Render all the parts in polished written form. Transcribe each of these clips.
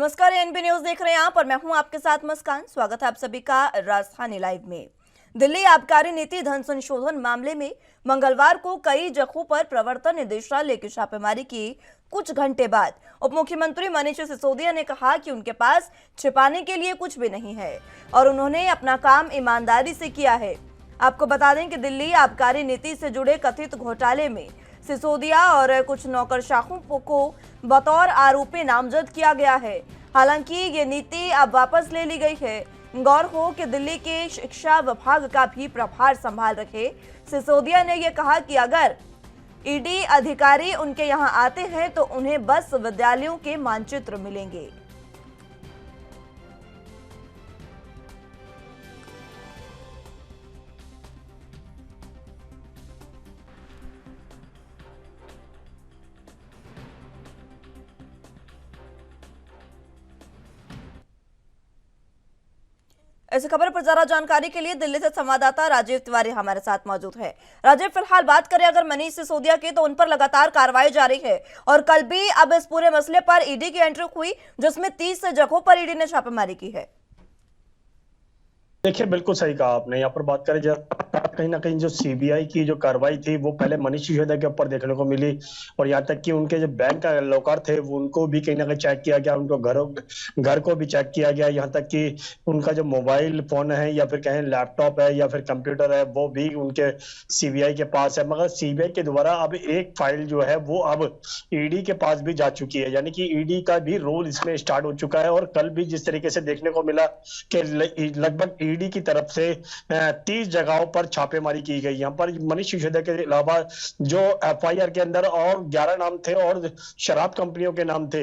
नमस्कार, NB news देख रहे हैं आप और मैं हूं आपके साथ मुस्कान। स्वागत है आप सभी का राजधानी लाइव में। दिल्ली आबकारी नीति धन संशोधन मामले में मंगलवार को कई जगहों पर प्रवर्तन निदेशालय की छापेमारी की कुछ घंटे बाद उप मुख्यमंत्री मनीष सिसोदिया ने कहा कि उनके पास छिपाने के लिए कुछ भी नहीं है और उन्होंने अपना काम ईमानदारी से किया है। आपको बता दें कि दिल्ली आबकारी नीति से जुड़े कथित घोटाले में सिसोदिया और कुछ नौकरशाहों को बतौर आरोपी नामजद किया गया है। हालांकि ये नीति अब वापस ले ली गई है। गौर हो कि दिल्ली के शिक्षा विभाग का भी प्रभार संभाल रखे सिसोदिया ने यह कहा कि अगर ईडी अधिकारी उनके यहां आते हैं तो उन्हें बस विद्यालयों के मानचित्र मिलेंगे। इस खबर पर ज्यादा जानकारी के लिए दिल्ली से संवाददाता राजीव तिवारी हमारे साथ मौजूद है। राजीव, फिलहाल बात करें अगर मनीष सिसोदिया की, तो उन पर लगातार कार्रवाई जारी है और कल भी अब इस पूरे मसले पर ईडी की एंट्री हुई, जिसमें 30 जगहों पर ईडी ने छापेमारी की है। देखिए, बिल्कुल सही कहा आपने। यहाँ पर बात करें कहीं ना कहीं जो सीबीआई की जो कार्रवाई थी वो पहले मनीष सिसोदिया के ऊपर देखने को मिली और यहाँ तक कि उनके जो बैंक का लॉकर थे वो उनको भी कहीं ना कहीं चेक किया गया, उनको घर को भी चेक किया गया। यहाँ तक कि उनका जो मोबाइल फोन है या फिर कहें लैपटॉप है या फिर कंप्यूटर है वो भी उनके सीबीआई के पास है। मगर सीबीआई के द्वारा अब एक फाइल जो है वो अब ईडी के पास भी जा चुकी है, यानी कि ईडी का भी रोल इसमें स्टार्ट हो चुका है। और कल भी जिस तरीके से देखने को मिला कि लगभग ईडी की तरफ से 30 जगहों पर छापेमारी की गई। यहाँ पर मनीष सिसोदिया के अलावा जो एफआईआर के अंदर और 11 नाम थे और शराब कंपनियों के नाम थे,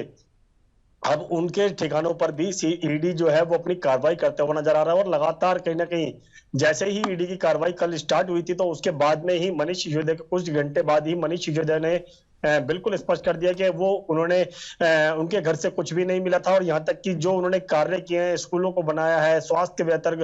अब उनके ठिकानों पर भी ईडी जो है वो अपनी कार्रवाई करते हुए नजर आ रहा है। और लगातार कहीं ना कहीं जैसे ही ईडी की कार्रवाई कल स्टार्ट हुई थी तो उसके बाद में ही मनीष सिसोदिया के कुछ घंटे बाद ही मनीष सिसोदिया ने बिल्कुल स्पष्ट कर दिया कि वो उन्होंने उनके घर से कुछ भी नहीं मिला था। और यहाँ तक कि जो उन्होंने कार्य किए हैं, स्कूलों को बनाया है, स्वास्थ्य बेहतर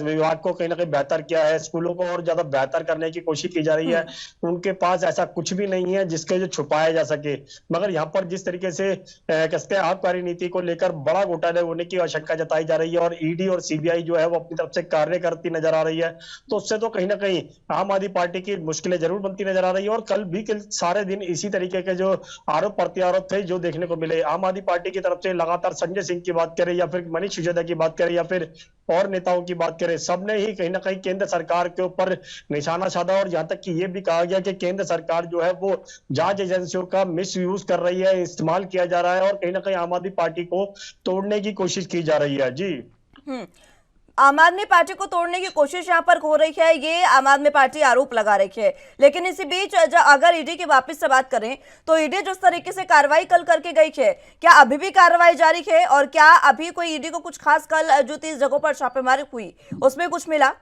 विभाग को कहीं ना कहीं बेहतर किया है, स्कूलों को और ज्यादा बेहतर करने की कोशिश की जा रही है, उनके पास ऐसा कुछ भी नहीं है जिसके जो छुपाया जा सके। मगर यहाँ पर जिस तरीके से कसते आबकारी नीति को लेकर बड़ा घोटाला होने की आशंका जताई जा रही है और ईडी और सीबीआई जो है वो अपनी तरफ से कार्य करती नजर आ रही है, तो उससे तो कहीं ना कहीं आम आदमी पार्टी की मुश्किलें जरूर बनती नजर आ रही है। और कल भी सारे दिन इसी तरीके के जो आरोप प्रत्यारोप थे जो देखने को मिले आम आदमी पार्टी की तरफ से, लगातार संजय सिंह की बात करें या फिर मनीष सिसोदिया की बात करें या फिर और नेताओं की बात करें, सबने ही कहीं ना कहीं केंद्र सरकार के ऊपर निशाना साधा। और यहां तक कि यह भी कहा गया कि केंद्र सरकार जो है वो जांच एजेंसियों का मिस यूज कर रही है, इस्तेमाल किया जा रहा है और कहीं ना कहीं आम आदमी पार्टी को तोड़ने की कोशिश की जा रही है। जी, आम आदमी पार्टी को तोड़ने की कोशिश यहाँ पर हो रही है, ये आम आदमी पार्टी आरोप लगा रही है। लेकिन इसी बीच अगर ईडी की वापस से बात करें तो ईडी जिस तरीके से कार्रवाई कल करके गई है, क्या अभी भी कार्रवाई जारी है और क्या अभी कोई ईडी को कुछ खास कल जो 30 जगहों पर छापेमारी हुई उसमें कुछ मिला?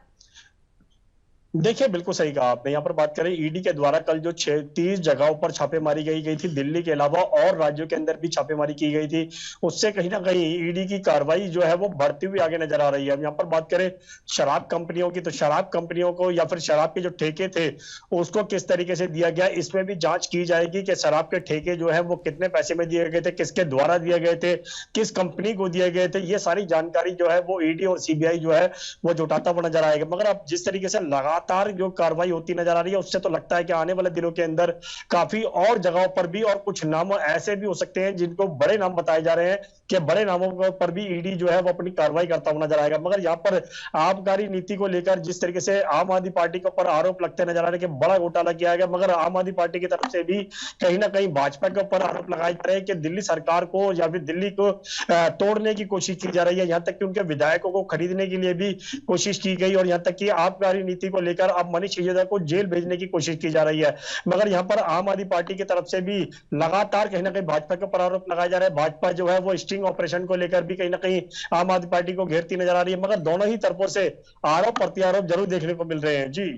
देखिए, बिल्कुल सही कहा आपने। यहाँ पर बात करें ईडी के द्वारा कल जो 30 जगहों पर छापेमारी की गई थी, दिल्ली के अलावा और राज्यों के अंदर भी छापेमारी की गई थी, उससे कहीं ना कहीं ईडी की कार्रवाई जो है वो बढ़ती हुई आगे नजर आ रही है। यहाँ पर बात करें शराब कंपनियों की, तो शराब कंपनियों को या फिर शराब के जो ठेके थे उसको किस तरीके से दिया गया, इसमें भी जांच की जाएगी कि शराब के ठेके जो है वो कितने पैसे में दिए गए थे, किसके द्वारा दिए गए थे, किस कंपनी को दिए गए थे। ये सारी जानकारी जो है वो ईडी और सीबीआई जो है वो जुटाता हुआ नजर आएगा। मगर अब जिस तरीके से लगातार जो कार्रवाई होती नजर आ रही है उससे तो लगता है कि आने वाले दिनों के अंदर काफी और जगहों पर भी और कुछ नाम ऐसे भी हो सकते हैं जिनको बड़े नाम बताए जा रहे हैं कि बड़े नामों पर भी ईडी जो है वो अपनी कार्रवाई करता हुआ नजर आएगा। मगर यहाँ पर आबकारी नीति को लेकर जिस तरीके से आम आदमी पार्टी के ऊपर आरोप लगते नजर आ रहे हैं कि बड़ा घोटाला किया गया, मगर आम आदमी पार्टी की तरफ से भी कहीं ना कहीं भाजपा के ऊपर आरोप लगाए जा रहे हैं कि दिल्ली सरकार को या फिर दिल्ली को तोड़ने की कोशिश की जा रही है। यहाँ तक कि उनके विधायकों को खरीदने के लिए भी कोशिश की गई और यहाँ तक कि आबकारी नीति को लेकर अब मनीष सिसोदिया को जेल भेजने की कोशिश की जा रही है। मगर यहाँ पर आम आदमी पार्टी की तरफ से भी लगातार कहीं ना कहीं भाजपा के ऊपर आरोप लगाए जा रहे हैं। भाजपा जो है वो स्टिंग ऑपरेशन को लेकर भी कहीं ना कहीं आम आदमी पार्टी को घेरती नजर आ रही है। मगर दोनों ही तरफों से आरोप प्रत्यारोप जरूर देखने को मिल रहे हैं। जी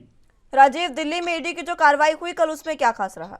राजीव, दिल्ली में ईडी की जो कार्रवाई हुई कल, उसमें क्या खास रहा?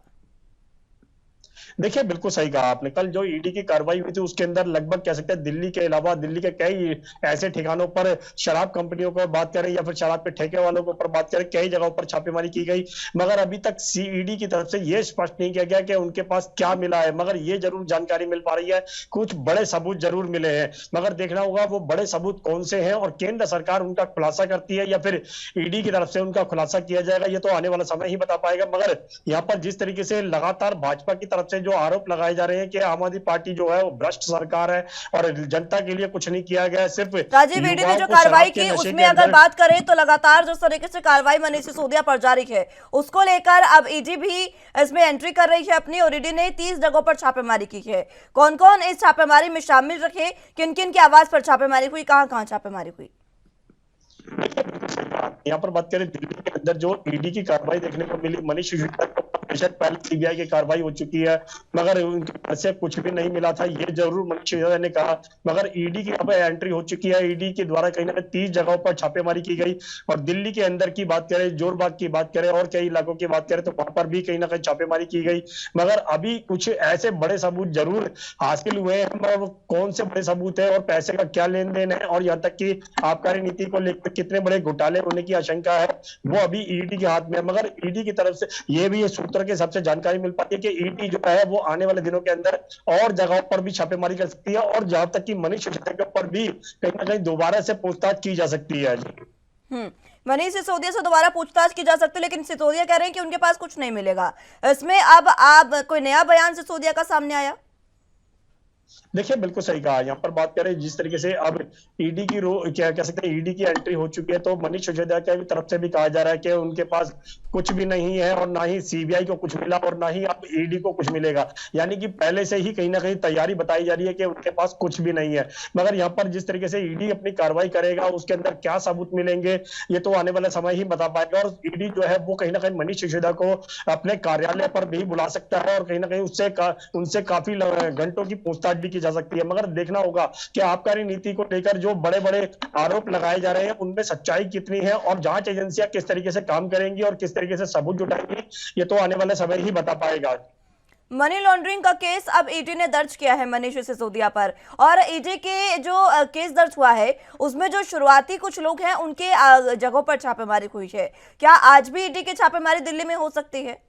देखिए बिल्कुल सही कहा आपने। कल जो ईडी की कार्रवाई हुई थी उसके अंदर लगभग कह सकते हैं दिल्ली के अलावा दिल्ली के कई ऐसे ठिकानों पर शराब कंपनियों को बात करें या फिर शराब के ठेके वालों के ऊपर बात करें, कई जगहों पर छापेमारी की गई। मगर अभी तक सीईडी की तरफ से यह स्पष्ट नहीं किया गया कि उनके पास क्या मिला है। मगर ये जरूर जानकारी मिल पा रही है, कुछ बड़े सबूत जरूर मिले हैं। मगर देखना होगा वो बड़े सबूत कौन से हैं और केंद्र सरकार उनका खुलासा करती है या फिर ईडी की तरफ से उनका खुलासा किया जाएगा, ये तो आने वाला समय ही बता पाएगा। मगर यहाँ पर जिस तरीके से लगातार भाजपा की तरफ से जो आरोप लगाए जा रहे हैं कि आम आदमी पार्टी जो है वो भ्रष्ट सरकार है और जनता के लिए कुछ नहीं किया गया, सिर्फ राजीव, ईडी ने युवाओं जो को कार्रवाई शराब के की नशे उसमें के अगर अंदर। बात करें तो लगातार जिस तरीके से कार्रवाई मनीष सिसोदिया पर जारी है उसको लेकर अब ईडी भी इसमें एंट्री कर रही है अपनी, और ईडी ने 30 जगहों पर छापेमारी की है। कौन कौन इस छापेमारी में शामिल रखे, किन किन की आवाज पर छापेमारी हुई, कहां कहां छापेमारी हुई? यहाँ पर बात करें दिल्ली के अंदर जो ईडी की कार्रवाई देखने को मिली, मनीष सिसोदिया को बेशक पहले सीबीआई की कार्रवाई हो चुकी है मगर उनके घर से कुछ भी नहीं मिला था, ये जरूर मनीष सिसोदिया ने कहा। मगर ईडी की अब एंट्री हो चुकी है, ईडी के द्वारा कहीं ना कहीं 30 जगहों पर छापेमारी की गई। और दिल्ली के अंदर की बात करें, जोरबाग की बात करें और कई इलाकों की बात करें तो वहां पर भी कहीं ना कहीं छापेमारी की गई। मगर अभी कुछ ऐसे बड़े सबूत जरूर हासिल हुए हैं, मगर वो कौन से बड़े सबूत है और पैसे का क्या लेन देन है और यहाँ तक कि आबकारी नीति को लेकर कितने बड़े घोटाले होने की आशंका है, वो अभी ईडी के हाथ में है। मगर ईडी की तरफ से ये भी सूत्र के सबसे जानकारी मिल पाती है कि ईडी जो है वो आने वाले दिनों के अंदर और जगहों पर भी छापेमारी कर सकती है और जहां तक कि मनीष सिसोदिया के ऊपर भी कहीं ना कहीं दोबारा से पूछताछ की जा सकती है। मनीष सिसोदिया से दोबारा पूछताछ की जा सकती है, लेकिन सिसोदिया कह रहे हैं कि उनके पास कुछ नहीं मिलेगा। इसमें अब आप कोई नया बयान सिसोदिया का सामने आया? देखिए बिल्कुल सही कहा। यहाँ पर बात करें जिस तरीके से अब ईडी की क्या कह सकते हैं, ईडी की एंट्री हो चुकी है तो मनीष सिसोदिया की तरफ से भी कहा जा रहा है कि उनके पास कुछ भी नहीं है और ना ही सीबीआई को कुछ मिला और ना ही अब ईडी को कुछ मिलेगा। यानी कि पहले से ही कहीं ना कहीं तैयारी बताई जा रही है कि उनके पास कुछ भी नहीं है। मगर यहाँ पर जिस तरीके से ईडी अपनी कार्रवाई करेगा उसके अंदर क्या सबूत मिलेंगे ये तो आने वाले समय ही बता पाएगा। और ईडी जो है वो कहीं ना कहीं मनीष सिसोदिया को अपने कार्यालय पर भी बुला सकता है और कहीं ना कहीं उनसे काफी घंटों की पूछताछ भी की जा सकती है। मगर देखना होगा कि आबकारी नीति को लेकर जो बड़े बड़े आरोप लगाए जा रहे हैं उनमें सच्चाई कितनी है और जांच एजेंसियां किस तरीके से काम करेंगी और किस तरीके से सबूत जुटाएंगी, ये तो आने वाले समय ही बता पाएगा। मनी लॉन्ड्रिंग का केस अब ईडी ने दर्ज किया है मनीष सिसोदिया पर, और ईडी के जो केस दर्ज हुआ है उसमें जो शुरुआती कुछ लोग हैं उनके जगहों पर छापेमारी हुई है। क्या आज भी ईडी की छापेमारी दिल्ली में हो सकती है?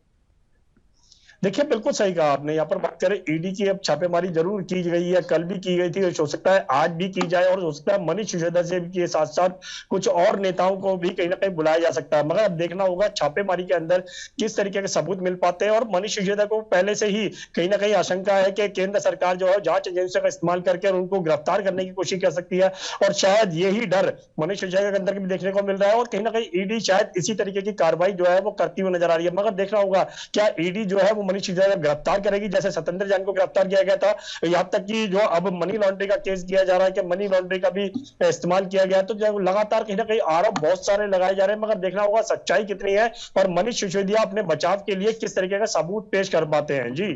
देखिए बिल्कुल सही कहा आपने। यहाँ पर बात करें ईडी की, अब छापेमारी जरूर की गई है, कल भी की गई थी, हो सकता है आज भी की जाए और हो सकता है मनीष सिसोदिया से के साथ साथ कुछ और नेताओं को भी कहीं ना कहीं बुलाया जा सकता है। मगर अब देखना होगा छापेमारी के अंदर किस तरीके के सबूत मिल पाते हैं। और मनीष सिसोदिया को पहले से ही कहीं ना कहीं आशंका है कि केंद्र सरकार जो है जांच एजेंसियों का इस्तेमाल करके उनको गिरफ्तार करने की कोशिश कर सकती है और शायद यही डर मनीष सिसोदिया के अंदर भी देखने को मिल रहा है और कहीं ना कहीं ईडी शायद इसी तरीके की कार्रवाई जो है वो करती हुई नजर आ रही है। मगर देखना होगा क्या ईडी जो है वो मनीष सिसोदिया को गिरफ्तार करेगी जैसे सत्येंद्र जैन को गिरफ्तार किया गया था। यहां तक कि जो अब मनी लॉन्ड्रिंग का केस किया जा रहा है कि मनी लॉन्ड्रिंग का भी इस्तेमाल किया गया, तो जो लगातार कहीं ना कहीं आरोप बहुत सारे लगाए जा रहे हैं। मगर देखना होगा सच्चाई कितनी है और मनीष सिसोदिया अपने बचाव के लिए किस तरीके का सबूत पेश कर पाते हैं। जी,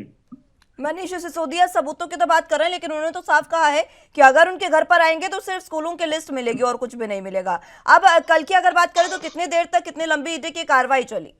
मनीष सिसोदिया सबूतों की तो बात कर रहे हैं, लेकिन उन्होंने तो साफ कहा है कि अगर उनके घर पर आएंगे तो सिर्फ स्कूलों की लिस्ट मिलेगी और कुछ भी नहीं मिलेगा। अब कल की अगर बात करें तो कितनी देर तक, कितनी लंबी ईडी की कार्रवाई चली?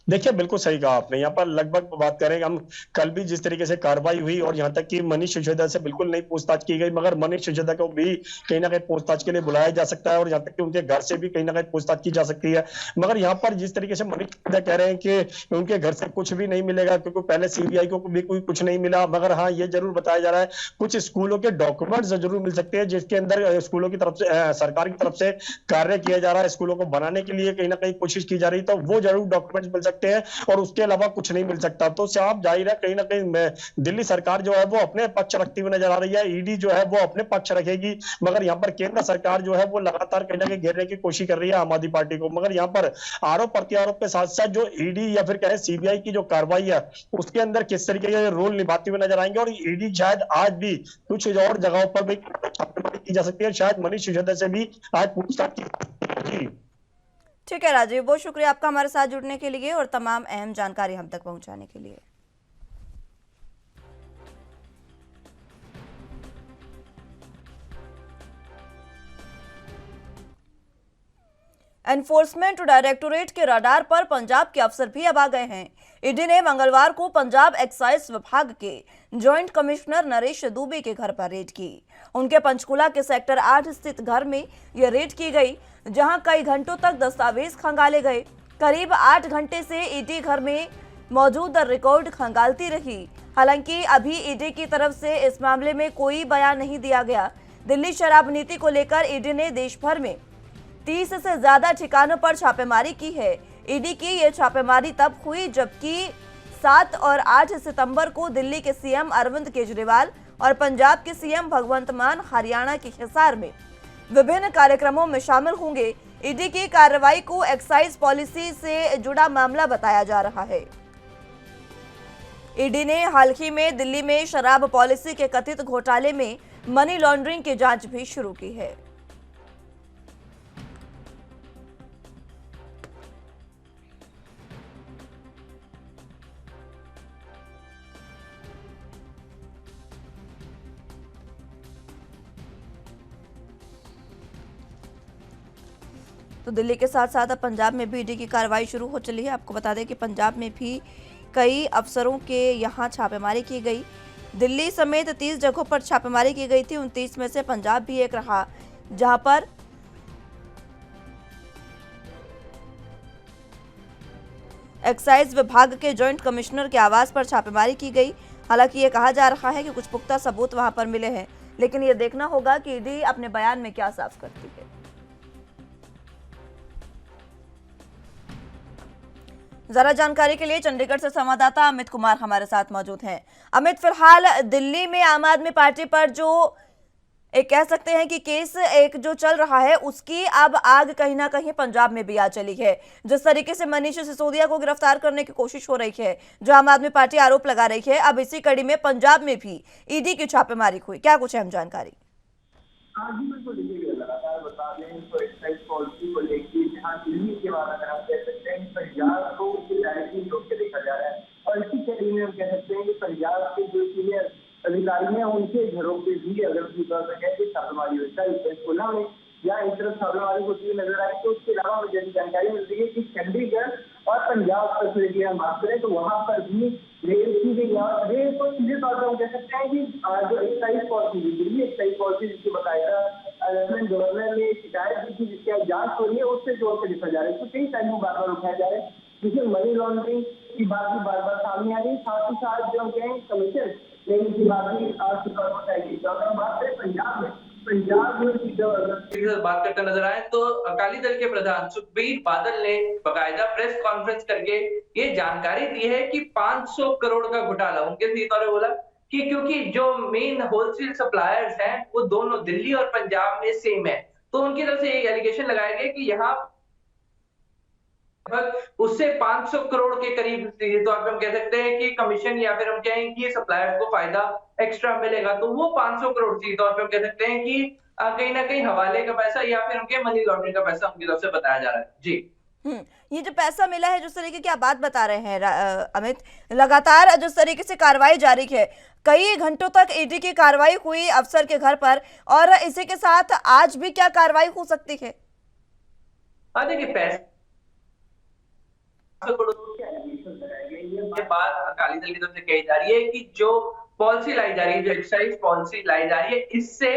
देखिए बिल्कुल सही कहा आपने। यहाँ पर लगभग बात करें हम, कल भी जिस तरीके से कार्रवाई हुई और यहाँ तक कि मनीष सिसोदिया से बिल्कुल नहीं पूछताछ की गई, मगर मनीष सिसोदिया को भी कहीं ना कहीं पूछताछ के लिए बुलाया जा सकता है और यहाँ तक कि उनके घर से भी कहीं ना कहीं पूछताछ की जा सकती है। मगर यहाँ पर जिस तरीके से मनीष सिसोदिया कह रहे हैं कि उनके घर से कुछ भी नहीं मिलेगा क्योंकि पहले सीबीआई को भी कोई कुछ नहीं मिला, मगर हाँ ये जरूर बताया जा रहा है कुछ स्कूलों के डॉक्यूमेंट्स जरूर मिल सकते हैं जिसके अंदर स्कूलों की तरफ से, सरकार की तरफ से कार्य किया जा रहा है, स्कूलों को बनाने के लिए कहीं ना कहीं कोशिश की जा रही है, तो वो जरूर डॉक्यूमेंट्स मिल सकते हैं और उसके अलावा कुछ नहीं मिल सकता। तो साफ जाहिर है कहीं ना कहीं दिल्ली सरकार जो है वो अपने पक्ष रखती हुई नजर आ रही है, ईडी जो है वो अपने पक्ष रखेगी। मगर यहाँ पर केंद्र सरकार जो है वो लगातार कहीं ना कहीं घेरने की कोशिश कर रही है आम आदमी पार्टी को। मगर यहाँ पर आरोप प्रत्यारोप के साथ साथ जो ईडी या फिर कहें सीबीआई की जो कार्रवाई है उसके अंदर किस तरीके के रोल निभाती हुई नजर आएंगे और ईडी शायद आज भी कुछ और जगहों पर भी छापेमारी की जा सकती है, शायद मनीष सिसोदिया से भी आज पूछताछ की जाती है। ठीक है राजीव, बहुत शुक्रिया आपका हमारे साथ जुड़ने के लिए और तमाम अहम जानकारी हम तक पहुंचाने के लिए। एनफोर्समेंट डायरेक्टोरेट के रडार पर पंजाब के अफसर भी अब आ गए हैं। ईडी ने मंगलवार को पंजाब एक्साइज विभाग के जॉइंट कमिश्नर नरेश दुबे के घर पर रेड की। उनके पंचकुला के सेक्टर 8 स्थित घर में यह रेड की गई, जहां कई घंटों तक दस्तावेज खंगाले गए। करीब 8 घंटे से ईडी घर में मौजूद रिकॉर्ड खंगालती रही। हालांकि अभी ईडी की तरफ से इस मामले में कोई बयान नहीं दिया गया। दिल्ली शराब नीति को लेकर ईडी ने देश भर में 30 से ज्यादा ठिकानों पर छापेमारी की है। ईडी की यह छापेमारी तब हुई जबकि 7 और 8 सितंबर को दिल्ली के सीएम अरविंद केजरीवाल और पंजाब के सीएम भगवंत मान हरियाणा के हिसार में विभिन्न कार्यक्रमों में शामिल होंगे। ईडी की कार्रवाई को एक्साइज पॉलिसी से जुड़ा मामला बताया जा रहा है। ईडी ने हाल ही में दिल्ली में शराब पॉलिसी के कथित घोटाले में मनी लॉन्ड्रिंग की जांच भी शुरू की है। तो दिल्ली के साथ साथ अब पंजाब में भी ईडी की कार्रवाई शुरू हो चली है। आपको बता दें कि पंजाब में भी कई अफसरों के यहां छापेमारी की गई। दिल्ली समेत 30 जगहों पर छापेमारी की गई थी। 29 में से पंजाब भी एक रहा, जहां पर एक्साइज विभाग के जॉइंट कमिश्नर के आवास पर छापेमारी की गई। हालांकि ये कहा जा रहा है कि कुछ पुख्ता सबूत वहां पर मिले हैं, लेकिन ये देखना होगा कि ईडी अपने बयान में क्या साफ करती है। जरा जानकारी के लिए चंडीगढ़ से संवाददाता अमित कुमार हमारे साथ मौजूद हैं। अमित, फिलहाल दिल्ली में आम आदमी पार्टी पर जो एक कह सकते हैं कि केस एक जो चल रहा है, उसकी अब आग कहीं ना कहीं पंजाब में भी आ चली है। जिस तरीके से मनीष सिसोदिया को गिरफ्तार करने की कोशिश हो रही है, जो आम आदमी पार्टी आरोप लगा रही है, अब इसी कड़ी में पंजाब में भी ईडी की छापेमारी हुई। क्या कुछ अहम जानकारी? हाँ जी, बिल्कुल। देखिए, लगातार बता दें तो एक्साइज पॉलिसी को लेकर जहाँ दिल्ली के बाद अगर आप कह सकते हैं पंजाब को डायरेक्टली रोक के देखा जा रहा है, और इसी कड़ी में हम कह सकते हैं कि पंजाब के जो सीनियर अधिकारी हैं उनके घरों पे भी अगर उसी तौर पर कहें कि छापेमारी होता है पंचकुला में या इस तरफ छापेमारी होती हुई नजर आई। तो उसके अलावा मुझे जानकारी मिल रही है कि चंडीगढ़ और पंजाब पर की हम बात करें तो वहां पर भी रेल की गई। और रेल को सीधे तौर पर हम कह सकते हैं कि जो excise policy Delhi excise policy जिसकी बताया लेफ्टिनेंट गवर्नर ने शिकायत की थी, जिसकी जांच हो रही है, उससे जोड़ कर देखा जा रहा है। तो कई टाइम बार बार उठाया जा रहा है, जिसमें मनी लॉन्ड्रिंग की बात भी बार बार सामने आ रही है। साथ ही साथ जो हम कहें कमीशन लेने की बात भी आज बताई। तो अगर हम बात करें पंजाब में बात करते नजर आए तो अकाली दल के प्रधान सुखबीर बादल ने बाकायदा प्रेस कॉन्फ्रेंस करके ये जानकारी दी है कि 500 करोड़ का घोटाला उनके सीधे तौर पर बोला कि क्योंकि जो मेन होलसेल सप्लायर्स हैं वो दोनों दिल्ली और पंजाब में सेम है, तो उनकी तरफ से ये एलिगेशन लगाया गया कि यहाँ उससे 500 करोड़ के करीब सीधे तौर पे हम कह सकते हैं कि कमीशन या फिर हम कहें कि सप्लायर्स को फायदा एक्स्ट्रा मिलेगा। तो वो 500 करोड़ सीधे तौर पे हम कह सकते हैं कि कहीं ना कहीं हवाले का पैसा या फिर उनके मनी लॉन्ड्रिंग का पैसा उनकी तरफ से बताया जा रहा है। जी ये जो पैसा मिला है, जिस तरीके की आप बात बता रहे हैं अमित, लगातार जिस तरीके से कार्रवाई जारी है, कई घंटों तक ईडी की कार्रवाई हुई अफसर के घर पर, और इसी के साथ आज भी क्या कार्रवाई हो सकती है? देखिए, पैसा ये बात अकाली दल की तरफ से कही जा रही है कि जो पॉलिसी लाई जा रही है, जो एक्साइज पॉलिसी लाई जा रही है, इससे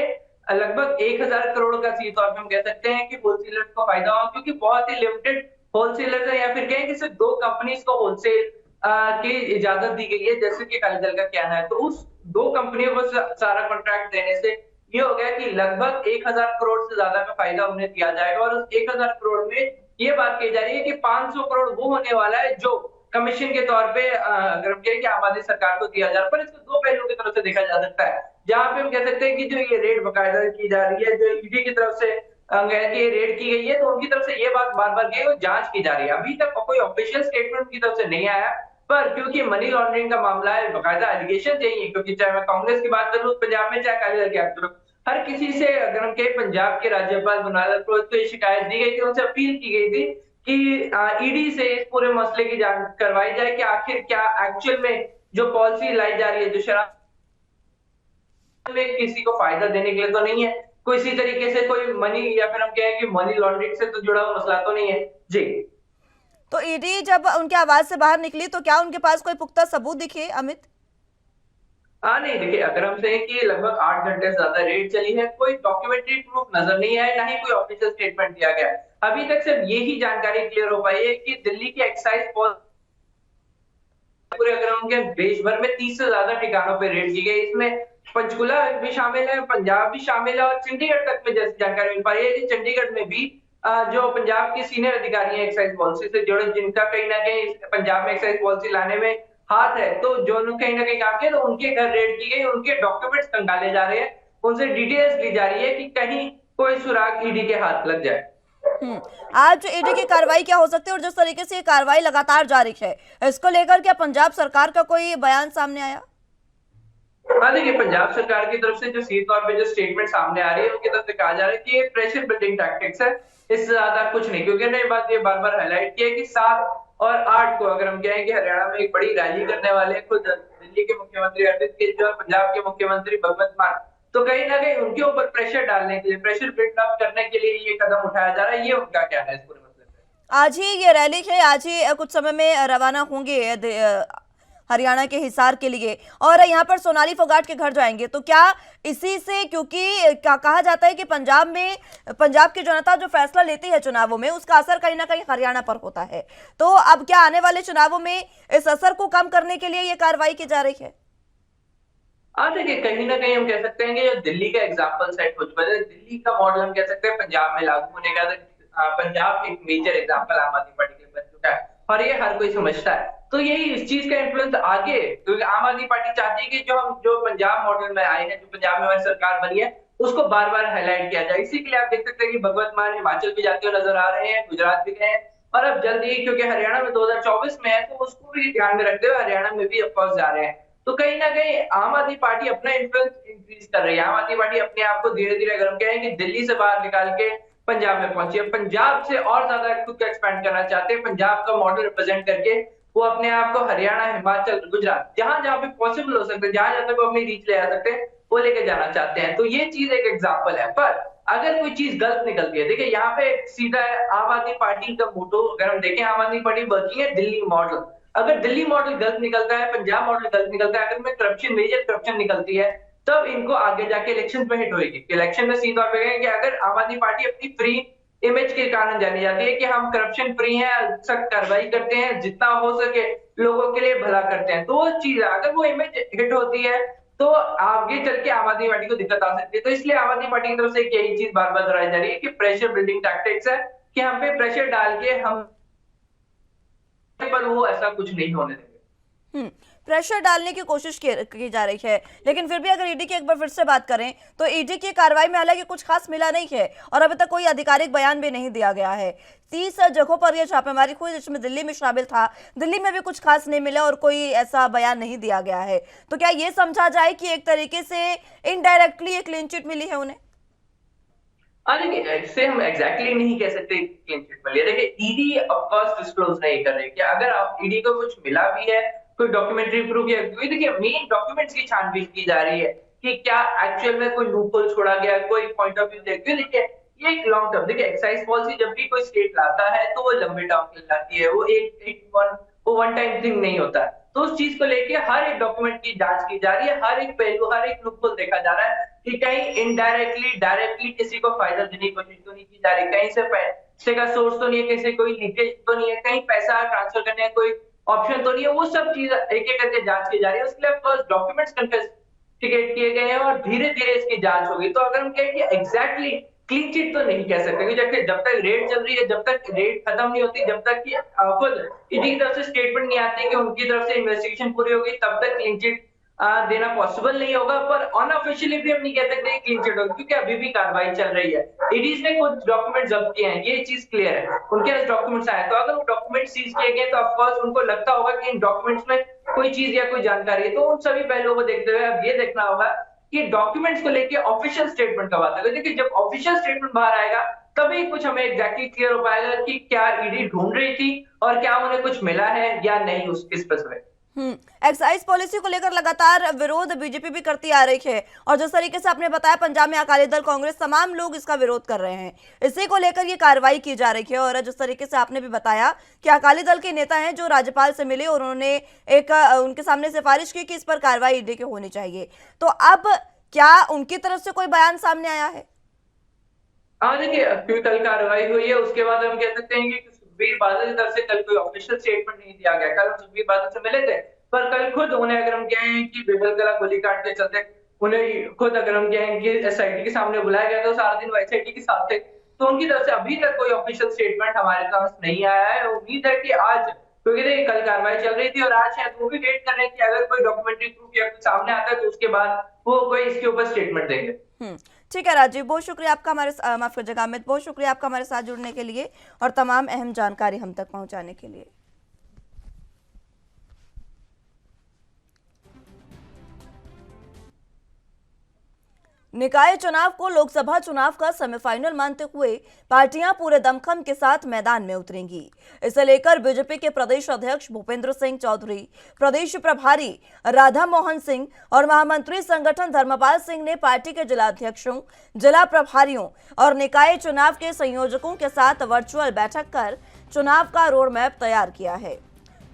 लगभग 1000 करोड़ का सीधे तौर पे हम कह सकते हैं कि होलसेलर्स को फायदा होगा, क्योंकि बहुत ही लिमिटेड होलसेलर्स है, या फिर कहें कि सिर्फ 2 कंपनीज को होलसेल की इजाजत दी गई है, जैसे कि अकाली दल का कहना है। तो उस 2 कंपनियों को सारा कॉन्ट्रैक्ट देने से ये हो गया कि लगभग 1000 करोड़ से ज्यादा का फायदा उन्हें दिया जाएगा। और उस 1000 करोड़ में ये बात कही जा रही है कि 500 करोड़ वो होने वाला है जो कमीशन के तौर पे अगर हम कहें कि आम आदमी सरकार को दिया जा रहा है। पर इसको 2 पहलुओं की तरफ से देखा जा सकता है, जहां पे हम कह सकते हैं कि जो ये रेड बाकायदा की जा रही है, जो ईडी की तरफ से रेड की गई है, तो उनकी तरफ से ये बात बार बार की जांच की जा रही है। अभी तक कोई ऑफिशियल स्टेटमेंट उनकी तरफ से नहीं आया, पर क्योंकि मनी लॉन्ड्रिंग का मामला है, बाकायदा एलिगेशन चाहिए, क्योंकि चाहे मैं कांग्रेस की बात करूं पंजाब में, चाहे अकाली दल की बात करूं, हर किसी से अगर हम कहें पंजाब के राज्यपाल बनवारी लाल को ये शिकायत दी गई थी, उनसे अपील की गई थी कि ईडी से इस पूरे मसले की जांच करवाई जाए कि आखिर क्या एक्चुअल में जो पॉलिसी लाई जा रही है, जो शराब में किसी को फायदा देने के लिए तो नहीं है, कोई इसी तरीके से कोई मनी या फिर हम कहें कि मनी लॉन्ड्रिंग से तो जुड़ा हुआ मसला तो नहीं है। जी तो ईडी जब उनके आवाज से बाहर निकली तो क्या उनके पास कोई पुख्ता सबूत दिखे, अमित? हाँ नहीं, देखिए अगर हम कहें कि लगभग 8 घंटे से ज्यादा रेड चली है, कोई डॉक्यूमेंट्री प्रूफ नजर नहीं आया, ना ही कोई ऑफिशियल स्टेटमेंट दिया गया। अभी तक सिर्फ यही जानकारी क्लियर हो पाई है कि दिल्ली की एक्साइज पूरे अगर हम कहें देश भर में 30 से ज्यादा ठिकानों पे रेड की गई। इसमें पंचकुला भी शामिल है, पंजाब भी शामिल है और चंडीगढ़ तक में जैसी जानकारी मिल पा रही है कि चंडीगढ़ में भी जो पंजाब के सीनियर अधिकारी हैं एक्साइज पॉलिसी से जुड़े, जिनका कहीं ना कहीं पंजाब में एक्साइज पॉलिसी लाने में हाथ है, तो जो कहीं ना कहीं काम किया, तो उनके घर रेड की गई, उनके डॉक्यूमेंट्स खंगाले जा रहे हैं, उनसे डिटेल्स ली जा रही है कि कहीं कोई सुराग ईडी के हाथ लग जाए। आज ईडी की कार्रवाई क्या हो सकती है और जिस तरीके से ये कार्रवाई लगातार जारी है, इसको लेकर क्या पंजाब सरकार का कोई बयान सामने आया? हाँ देखिए, पंजाब सरकार की तरफ से जो सीधे तौर पे जो स्टेटमेंट सामने आ रही है, उनकी तरफ से कहा जा रहा है कि ये प्रेशर बिल्डिंग टैक्टिक्स है, इससे ज्यादा कुछ नहीं। क्योंकि ये बार बार हाईलाइट किया कि 7 और 8 को अगर हम कहें कि हरियाणा में एक बड़ी रैली करने वाले हैं खुद दिल्ली के मुख्यमंत्री अरविंद केजरीवाल, पंजाब के मुख्यमंत्री भगवंत मान, तो कहीं ना कहीं उनके ऊपर प्रेशर डालने के लिए, प्रेशर बिल्ड अप करने के लिए ये कदम उठाया जा रहा है। ये उनका कहना है इस पूरे मसले पे। आज ही ये रैली है, आज ही कुछ समय में रवाना होंगे हरियाणा के हिसार के लिए और यहाँ पर सोनाली फोगाट के घर जाएंगे, तो क्या इसी से, क्योंकि कहा जाता है कि पंजाब की जनता जो फैसला लेती है चुनावों में, उसका असर कहीं ना कहीं हरियाणा पर होता है, तो अब क्या आने वाले चुनावों में इस असर को कम करने के लिए ये कार्रवाई की जा रही है? हाँ देखिए, कहीं ना कहीं हम कह सकते हैं कि जो दिल्ली का एग्जाम्पल सेट हो चुका है, दिल्ली का मॉडल हम कह सकते हैं पंजाब में लागू होने का, पंजाब एक मेजर एग्जाम्पल आम आदमी पार्टी के लिए बन चुका है और ये हर कोई समझता है। तो यही इस चीज का इन्फ्लुएंस आगे, क्योंकि आम आदमी पार्टी चाहती है कि जो पंजाब मॉडल में आए हैं, जो पंजाब में हमारी सरकार बनी है, उसको बार बार हाईलाइट किया जाए। इसी के लिए आप देख सकते हैं कि भगवंत मान हिमाचल भी जाते हुए नजर आ रहे हैं, गुजरात भी गए हैं और अब जल्दी, क्योंकि हरियाणा में 2024 में है, तो उसको भी ध्यान में रखते हुए हरियाणा में भी ऑफकोर्स जा रहे हैं। तो कहीं ना कहीं आम आदमी पार्टी अपना इन्फ्लुएंस इंक्रीज कर रही है। आम आदमी पार्टी अपने आप को धीरे धीरे, अगर हम कहें कि दिल्ली से बाहर निकाल के पंजाब में पहुंची है, पंजाब से और ज्यादा खुद को एक्सपैंड करना चाहते हैं, पंजाब का मॉडल रिप्रेजेंट करके वो अपने आप को हरियाणा, हिमाचल, गुजरात, जहां जहां पे पॉसिबल हो सकते हैं, जहां जहां तक वो अपनी रीच ले आ सकते हैं, वो लेके जाना चाहते हैं। तो ये चीज एक एग्जाम्पल है। पर अगर कोई चीज गलत निकलती है, देखिए यहाँ पे सीधा आम आदमी पार्टी का मोटो, अगर हम देखें, आम आदमी पार्टी वर्किंग है दिल्ली मॉडल। अगर दिल्ली मॉडल गलत निकलता है, पंजाब मॉडल गलत निकलता है, अगर में करप्शन, मेजर करप्शन निकलती है, तब इनको आगे जाके इलेक्शन में हिट होगी। इलेक्शन में सीधा तौर पे कि अगर आम आदमी पार्टी अपनी फ्री इमेज के कारण जानी जाती है कि हम करप्शन फ्री हैं, सख्त कार्रवाई करते हैं, जितना हो सके लोगों के लिए भला करते हैं, तो वो चीज, अगर वो इमेज हिट होती है तो आगे चल के आम आदमी पार्टी को दिक्कत आ सकती है। तो इसलिए आम आदमी पार्टी की तरफ से यही चीज बार बार दोहराई जा रही है कि प्रेशर बिल्डिंग टैक्टिक्स है, कि हम पे प्रेशर डाल के हम पर वो ऐसा कुछ नहीं होने देंगे। प्रेशर डालने की कोशिश की जा रही है, लेकिन फिर भी अगर ईडी की एक बार फिर से बात करें तो ईडी की कार्रवाई में हालांकि कुछ खास मिला नहीं है और अभी तक कोई आधिकारिक बयान भी नहीं दिया गया है। 30 जगहों पर यह छापेमारी हुई जिसमें दिल्ली में शामिल था, दिल्ली में भी कुछ खास नहीं मिला और कोई ऐसा बयान नहीं दिया गया है। तो क्या ये समझा जाए कि एक तरीके से इनडायरेक्टली एक क्लीन चिट मिली है उन्हें? देखिए, ऐसे हम एग्जैक्टली नहीं कह सकते क्लीन चिट मिली है। देखिए, ईडी ऑफ कोर्स डिस्क्लोज नहीं कर रही कि अगर आप ईडी को कुछ मिला भी है, कोई डॉक्यूमेंट्री प्रूफ या, देखिए मेन डॉक्यूमेंट्स की छानबीन की जा रही है कि क्या एक्चुअल में कोई लूपहोल छोड़ा गया, कोई पॉइंट ऑफ व्यू देखते हैं। देखिए ये एक लॉन्ग टर्म, देखिए एक्साइज पॉलिसी जब भी कोई स्टेट लाता है तो वो लंबे टर्म के लिए लाती है, वो वन टाइम थिंग नहीं होता है। तो उस चीज को लेके हर एक डॉक्यूमेंट की जांच की जा रही है, हर एक पहलू, हर एक लूपहोल देखा जा रहा है कि कहीं इनडायरेक्टली, डायरेक्टली किसी को फायदा देने की कोशिश तो नहीं की जा रही, कहीं से पैसे का सोर्स तो नहीं है, किसी कोई लीकेज तो नहीं है, कहीं पैसा ट्रांसफर करने का कोई ऑप्शन तो नहीं है। वो सब चीज एक एक करके जांच की जा रही है। उसके लिए फर्स्ट डॉक्यूमेंट्स कन्फिस्केट किए गए हैं और धीरे धीरे इसकी जांच होगी। तो अगर हम कहें कि एग्जैक्टली क्लीन चिट तो नहीं कह सकते, जब तक रेड चल रही है, जब तक रेड खत्म नहीं होती, जब तक कि खुद ईडी की तरफ से स्टेटमेंट नहीं आती कि उनकी तरफ से इन्वेस्टिगेशन पूरी होगी, तब तक क्लीन चिट देना पॉसिबल नहीं होगा। पर अनऑफिशियली भी हम नहीं कह सकते क्लीन चिट होगी, क्योंकि अभी भी कार्रवाई चल रही है। ईडी ने कुछ डॉक्यूमेंट जब्त किए हैं, ये चीज क्लियर है, उनके पास डॉक्यूमेंट्स आए, तो अगर वो डॉक्यूमेंट सीज किए गए तो ऑफकोर्स उनको लगता होगा कि इन डॉक्यूमेंट्स में कोई चीज या कोई जानकारी है। तो उन सभी पहलुओं को देखते हुए अब ये देखना होगा कि डॉक्यूमेंट्स को लेके ऑफिशियल स्टेटमेंट कब आता है। देखिए जब ऑफिशियल स्टेटमेंट बाहर आएगा तभी कुछ हमें एग्जैक्टली क्लियर हो पाएगा कि क्या ईडी ढूंढ रही थी और क्या उन्हें कुछ मिला है या नहीं उस इस पर। एक्साइज पॉलिसी को लेकर लगातार विरोध बीजेपी भी करती आ रही है और जिस तरीके से आपने बताया पंजाब में अकाली दल कांग्रेस तमाम लोग इसका विरोध कर रहे हैं, इसी को लेकर ये कार्रवाई की जा रही है। और जिस तरीके से आपने भी बताया कि अकाली दल के नेता हैं जो राज्यपाल से मिले और उन्होंने एक उनके सामने सिफारिश की कि इस पर कार्रवाई ईडी की होनी चाहिए, तो अब क्या उनकी तरफ से कोई बयान सामने आया है? हाँ देखिए, क्योंकि कल कार्रवाई हुई है उसके बाद हम कह सकते हैं कि सुखबीर बादल की तरफ से कल कोई ऑफिशियल स्टेटमेंट नहीं दिया गया। कल हम सुखबीर बादल से मिले थे, पर कल खुद उन्हें अगर हम कहें कि बेबलकला गोलीकांड के चलते उन्हें खुद अगर हम कहें कि एसआईटी के सामने बुलाया गया तो सारा दिन वो एसआईटी के साथ थे, तो उनकी तरफ से अभी तक कोई ऑफिशियल स्टेटमेंट हमारे पास नहीं आया है। उम्मीद है कि आज, क्योंकि देखिए कल कार्रवाई चल रही थी और आज शायद वो भी वेट कर रहे हैं कि अगर कोई डॉक्यूमेंट्री प्रूफ या कुछ सामने आता है तो उसके बाद वो कोई इसके ऊपर स्टेटमेंट देंगे। ठीक है राजीव, बहुत शुक्रिया आपका हमारे माफ कीजिएगा अमित, बहुत शुक्रिया आपका हमारे साथ जुड़ने के लिए और तमाम अहम जानकारी हम तक पहुंचाने के लिए। निकाय चुनाव को लोकसभा चुनाव का सेमीफाइनल मानते हुए पार्टियां पूरे दमखम के साथ मैदान में उतरेंगी। इसे लेकर बीजेपी के प्रदेश अध्यक्ष भूपेंद्र सिंह चौधरी, प्रदेश प्रभारी राधा मोहन सिंह और महामंत्री संगठन धर्मपाल सिंह ने पार्टी के जिलाध्यक्षों, जिला प्रभारियों और निकाय चुनाव के संयोजकों के साथ वर्चुअल बैठक कर चुनाव का रोड मैप तैयार किया है।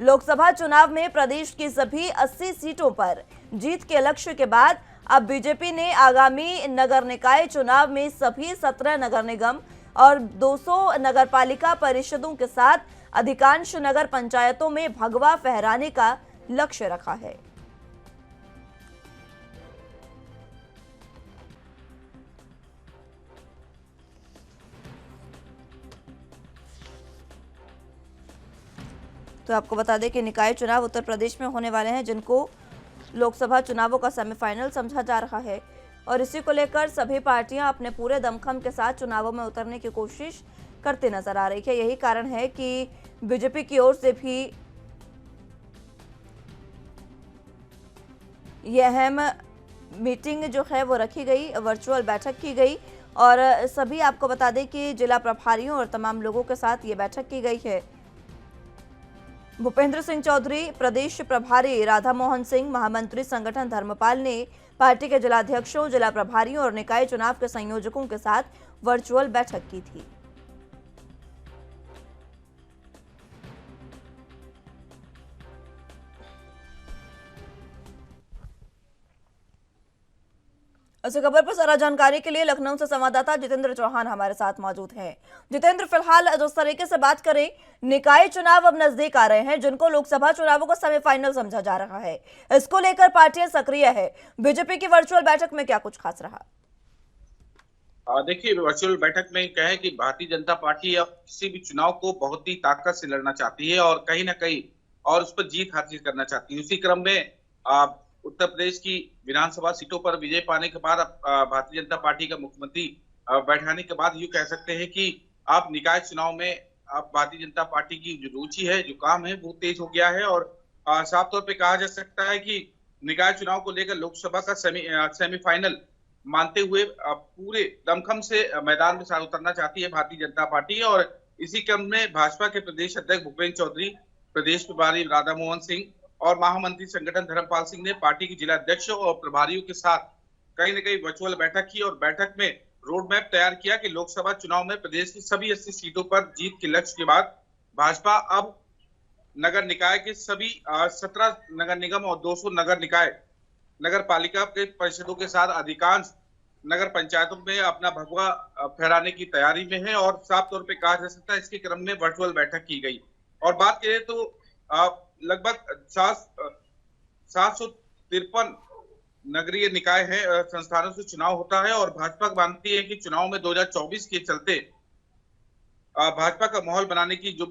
लोकसभा चुनाव में प्रदेश की सभी 80 सीटों पर जीत के लक्ष्य के बाद अब बीजेपी ने आगामी नगर निकाय चुनाव में सभी 17 नगर निगम और 200 नगरपालिका परिषदों के साथ अधिकांश नगर पंचायतों में भगवा फहराने का लक्ष्य रखा है। तो आपको बता दें कि निकाय चुनाव उत्तर प्रदेश में होने वाले हैं, जिनको लोकसभा चुनावों का सेमीफाइनल समझा जा रहा है और इसी को लेकर सभी पार्टियां अपने पूरे दमखम के साथ चुनावों में उतरने की कोशिश करती नजर आ रही है। यही कारण है कि बीजेपी की ओर से भी यह अहम मीटिंग जो है वो रखी गई, वर्चुअल बैठक की गई और सभी आपको बता दें कि जिला प्रभारियों और तमाम लोगों के साथ ये बैठक की गई है। भूपेंद्र सिंह चौधरी, प्रदेश प्रभारी राधा मोहन सिंह, महामंत्री संगठन धर्मपाल ने पार्टी के जिलाध्यक्षों, जिला प्रभारियों और निकाय चुनाव के संयोजकों के साथ वर्चुअल बैठक की थी। इस खबर पर सारा जानकारी के लिए लखनऊ से संवाददाता जितेंद्र चौहान हमारे साथ मौजूद हैं। जितेंद्र, फिलहाल जिस तरीके से बात करें, निकाय चुनाव अब नजदीक आ रहे हैं, जिनको लोकसभा चुनावों का सेमीफाइनल समझा जा रहा है, इसको लेकर पार्टियां सक्रिय है। बीजेपी की वर्चुअल बैठक में क्या कुछ खास रहा? देखिए, वर्चुअल बैठक में क्या है कि भारतीय जनता पार्टी अब किसी भी चुनाव को बहुत ही ताकत से लड़ना चाहती है और कहीं ना कहीं और उस पर जीत हासिल करना चाहती है। उसी क्रम में उत्तर प्रदेश की विधानसभा सीटों पर विजय पाने के बाद भारतीय जनता पार्टी का मुख्यमंत्री बैठाने के बाद यूं कह सकते हैं कि आप निकाय चुनाव में अब भारतीय जनता पार्टी की जो रुचि है, जो काम है, वो तेज हो गया है और साफ तौर पे कहा जा सकता है कि निकाय चुनाव को लेकर लोकसभा का सेमीफाइनल मानते हुए पूरे दमखम से मैदान में साथ उतरना चाहती है भारतीय जनता पार्टी। और इसी क्रम में भाजपा के प्रदेश अध्यक्ष भूपेंद्र चौधरी, प्रदेश प्रभारी राधा मोहन सिंह और महामंत्री संगठन धर्मपाल सिंह ने पार्टी के जिलाध्यक्षों और प्रभारियों के साथ कहीं न कहीं वर्चुअल बैठक की और बैठक में रोड मैप तैयार किया कि लोकसभा चुनाव में प्रदेश की सभी 80 सीटों पर जीत के लक्ष्य के बाद भाजपा अब नगर निकाय के सभी 17 नगर निगम और 200 नगर निकाय नगर पालिका के परिषदों के साथ अधिकांश नगर पंचायतों में अपना भगवा फहराने की तैयारी में है और साफ तौर पे कहा जा सकता है इसके क्रम में वर्चुअल बैठक की गई। और बात करें तो लगभग 753 नगरीय निकाय है संस्थानों से चुनाव होता है और भाजपा मानती है कि चुनाव में 2024 के चलते भाजपा का माहौल बनाने की जो